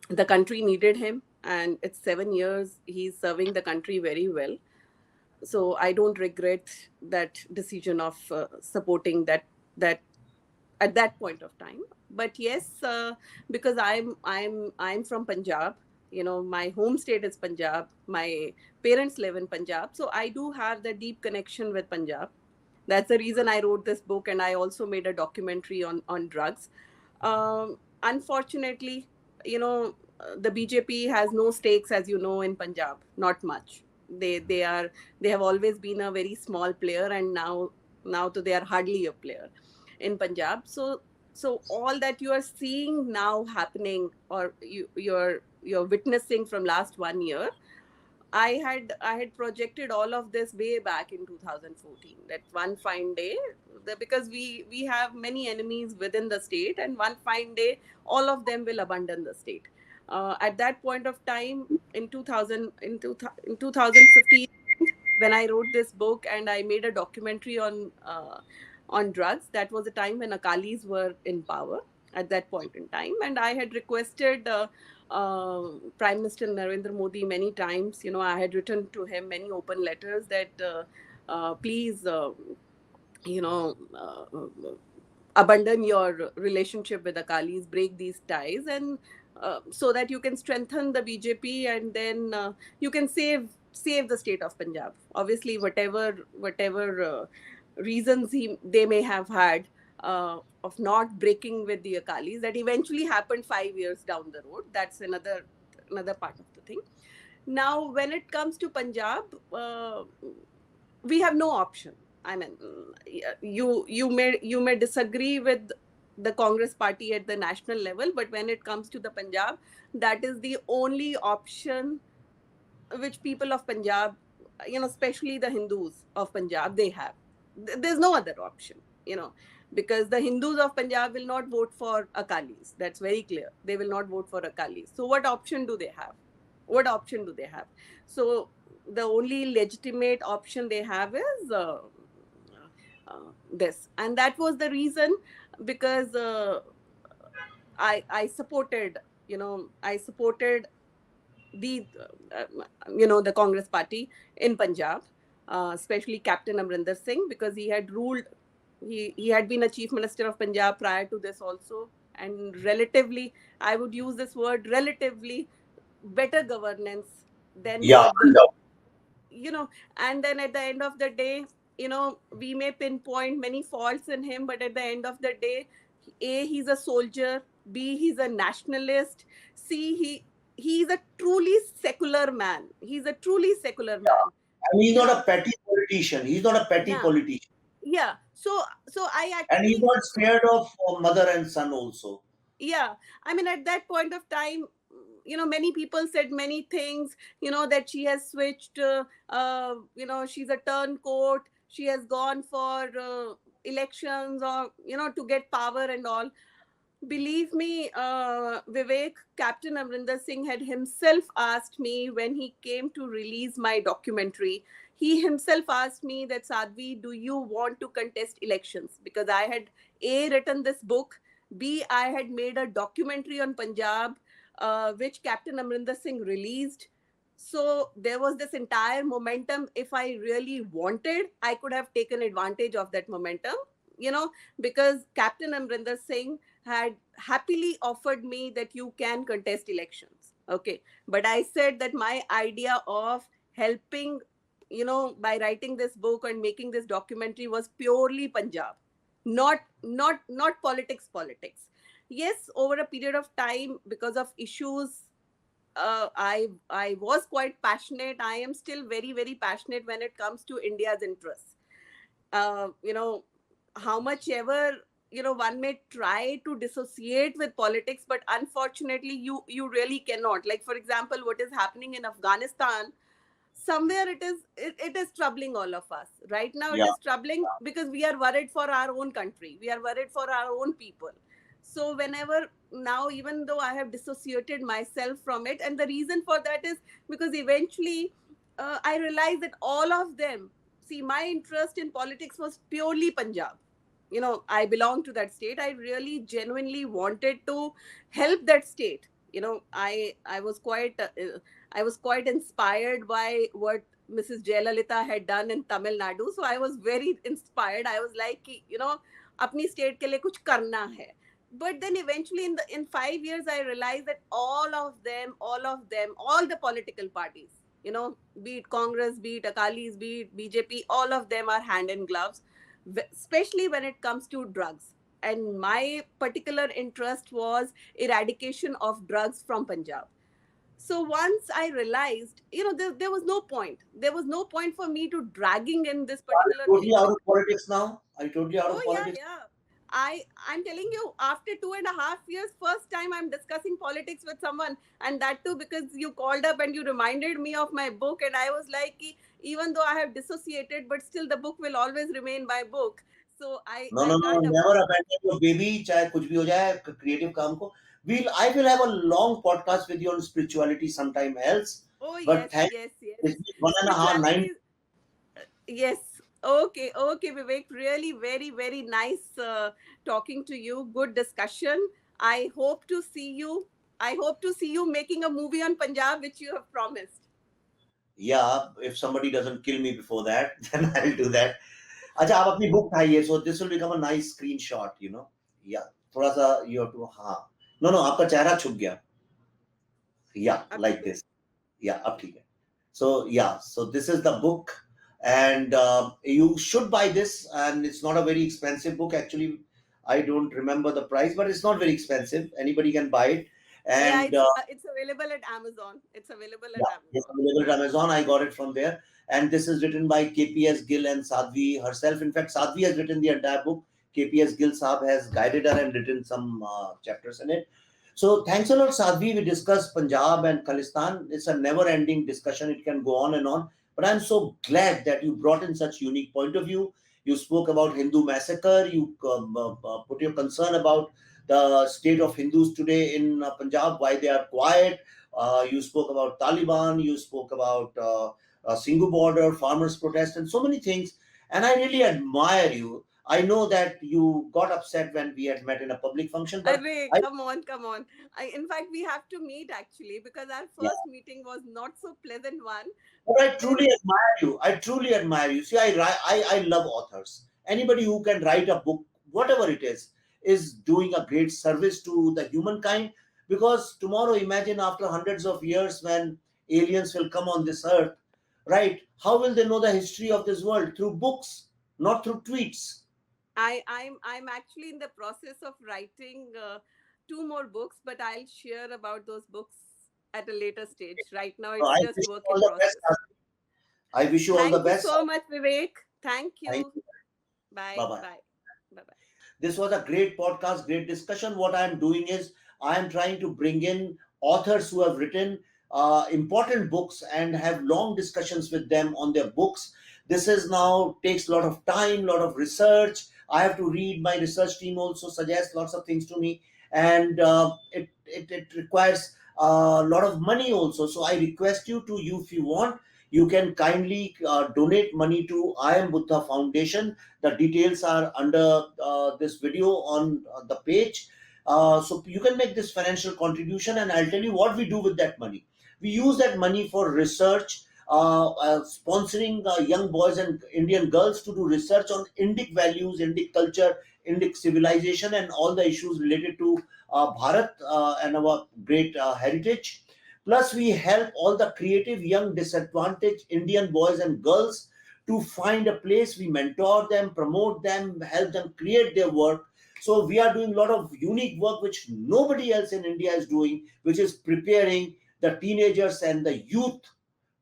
the country needed him, and it's 7 years. He's serving the country very well. So I don't regret that decision of supporting that at that point of time. But yes, because I'm from Punjab. You know, my home state is Punjab. My parents live in Punjab, so I do have the deep connection with Punjab. That's the reason I wrote this book, and I also made a documentary on drugs. Unfortunately, you know, the BJP has no stakes, as you know, in Punjab. Not much. They have always been a very small player, and now they are hardly a player in Punjab. So all that you are seeing now happening, or you're witnessing from last 1 year, I had projected all of this way back in 2014. That one fine day, because we have many enemies within the state, and one fine day, all of them will abandon the state. At that point of time, in 2015, when I wrote this book and I made a documentary on drugs, that was a time when Akalis were in power at that point in time, and I had requested. Prime Minister Narendra Modi many times. You know, I had written to him many open letters that please, you know, abandon your relationship with Akalis, break these ties, and so that you can strengthen the BJP, and then you can save the state of Punjab. Obviously, whatever reasons they may have had of not breaking with the Akalis, that eventually happened 5 years down the road. That's another part of the thing. Now, when it comes to Punjab, we have no option. I mean, you may disagree with the Congress party at the national level, but when it comes to the Punjab, that is the only option which people of Punjab, you know, especially the Hindus of Punjab, they have. There's no other option, you know, because the Hindus of Punjab will not vote for Akalis. That's very clear. They will not vote for Akalis. So what option do they have? What option do they have? So the only legitimate option they have is this, and that was the reason, because I supported, I supported the the Congress party in Punjab, especially Captain Amrinder Singh, because he had ruled. He had been a chief minister of Punjab prior to this also, and relatively, I would use this word, relatively better governance than Yeah, what the no. you know and then at the end of the day, we may pinpoint many faults in him, but at the end of the day, a, he's a soldier, b, he's a nationalist, c, he's a truly secular man. He's a truly secular man. And he's you not know a petty politician. He's not a petty yeah, politician. yeah. So I And he's actually, not scared of mother and son also. yeah, I mean, at that point of time, many people said many things, that she has switched, she's a turncoat, she has gone for elections, or to get power and all. Believe me, Vivek, Captain Amrinder Singh had himself asked me when he came to release my documentary. He himself asked me that, Sadhvi, do you want to contest elections? Because I had A, written this book, B, I had made a documentary on Punjab, which Captain Amrinder Singh released. So there was this entire momentum. If I really wanted, I could have taken advantage of that momentum, because Captain Amrinder Singh had happily offered me that you can contest elections. Okay. But I said that my idea of helping, by writing this book and making this documentary was purely Punjab, not politics. Yes, over a period of time, because of issues, I was quite passionate. I am still very, very passionate when it comes to India's interests. uh, you know how much ever, one may try to dissociate with politics, but unfortunately you really cannot. Like, for example, what is happening in Afghanistan, somewhere it is troubling all of us right now. It Yeah. is troubling because we are worried for our own country, we are worried for our own people. So whenever, now, even though I have dissociated myself from it, and the reason for that is because eventually, I realized that all of them, see, my interest in politics was purely Punjab. I belong to that state. I really genuinely wanted to help that state. I was quite I was quite inspired by what Mrs. Jayalalitha had done in Tamil Nadu. So I was very inspired. I was like, अपनी state के लिए कुछ करना है. But then eventually, in 5 years, I realized that all the political parties, be it Congress, be it Akalis, be it BJP, all of them are hand in gloves, especially when it comes to drugs. And my particular interest was eradication of drugs from Punjab. So once I realized, there was no point. There was no point for me to dragging in this Are you particular totally out issue. of politics now? Are you totally out Oh of yeah, politics? yeah. I'm telling you, after 2.5 years, first time I'm discussing politics with someone, and that too because you called up and you reminded me of my book, and I was like, even though I have dissociated, but still the book will always remain my book. So I No, I no, no. can't Never avoid. abandon your baby, चाहे कुछ भी हो जाए, creative काम को. I will have a long podcast with you on spirituality sometime else. Oh But yes, thank yes, yes. It's been one and a half, nine. Spirituality. Yes. Okay. Okay, Vivek. Really, very, very nice talking to you. Good discussion. I hope to see you. I hope to see you making a movie on Punjab, which you have promised. Yeah, if somebody doesn't kill me before that, then I'll do that. अच्छा आप अपनी book उठाइए, so this will become a nice screenshot. Yeah, थोड़ा सा you have to, हाँ. No, आपका चेहरा छुप गया. Yeah, Ab like theek hai? this. Yeah, अब ठीक है. So yeah, so this is the book, and you should buy this. And it's not a very expensive book actually. I don't remember the price, but it's not very expensive. Anybody can buy it, Yeah, and it's available at Amazon. It's available at yeah, it's Amazon. available at Amazon. I got it from there. And this is written by KPS Gill and Sadhvi herself. In fact, Sadhvi has written the entire book. KPS Gill Saab has guided her and written some chapters in it. So thanks a lot, Sadhvi. We discussed Punjab and Khalistan. It's a never-ending discussion. It can go on and on. But I'm so glad that you brought in such unique point of view. You spoke about Hindu massacre. You put your concern about the state of Hindus today in Punjab, why they are quiet. You spoke about Taliban. You spoke about Singhu border, farmers' protest, and so many things. And I really admire you. I know that you got upset when we had met in a public function, but Array, I, come on, come on. In fact, we have to meet actually because our yeah, first meeting was not so pleasant one. but I So truly admire you. I truly admire you. See, I love authors. Anybody who can write a book, whatever it is doing a great service to the humankind. Because tomorrow, imagine after hundreds of years when aliens will come on this earth, right? How will they know the history of this world? Through books, not through tweets. I'm actually in the process of writing two more books, but I'll share about those books at a later stage. Right now, So it's I just wish you work all in the best. process. I wish you all the Thank you best. so much, Vivek. Thank Thank you. you. Bye Bye. bye. Bye. Bye. Bye. This was a great podcast, great discussion. What I am doing is I am trying to bring in authors who have written important books and have long discussions with them on their books. This is now takes a lot of time, lot of research. I have to read. My research team also suggests lots of things to me, and it requires a lot of money also. So I request you if you want, you can kindly donate money to I Am Buddha Foundation. The details are under this video on the page. So you can make this financial contribution, and I'll tell you what we do with that money. We use that money for research, sponsoring young boys and Indian girls to do research on Indic values, Indic culture, Indic civilization, and all the issues related to Bharat and our great heritage. Plus, we help all the creative young disadvantaged Indian boys and girls to find a place. We mentor them, promote them, help them create their work. So we are doing a lot of unique work which nobody else in India is doing, which is preparing the teenagers and the youth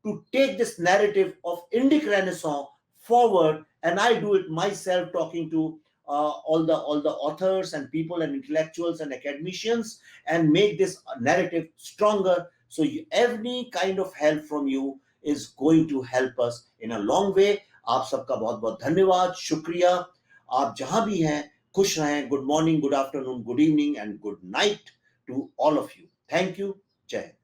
to take this narrative of Indic Renaissance forward. And I do it myself, talking to all the authors and people and intellectuals and academicians, and make this narrative stronger. So every kind of help from you is going to help us in a long way. आप सबका बहुत बहुत धन्यवाद, शुक्रिया. आप जहां भी हैं, खुश रहें. Good morning, good afternoon, good evening, and good night to all of you. Thank you. जय हिंद.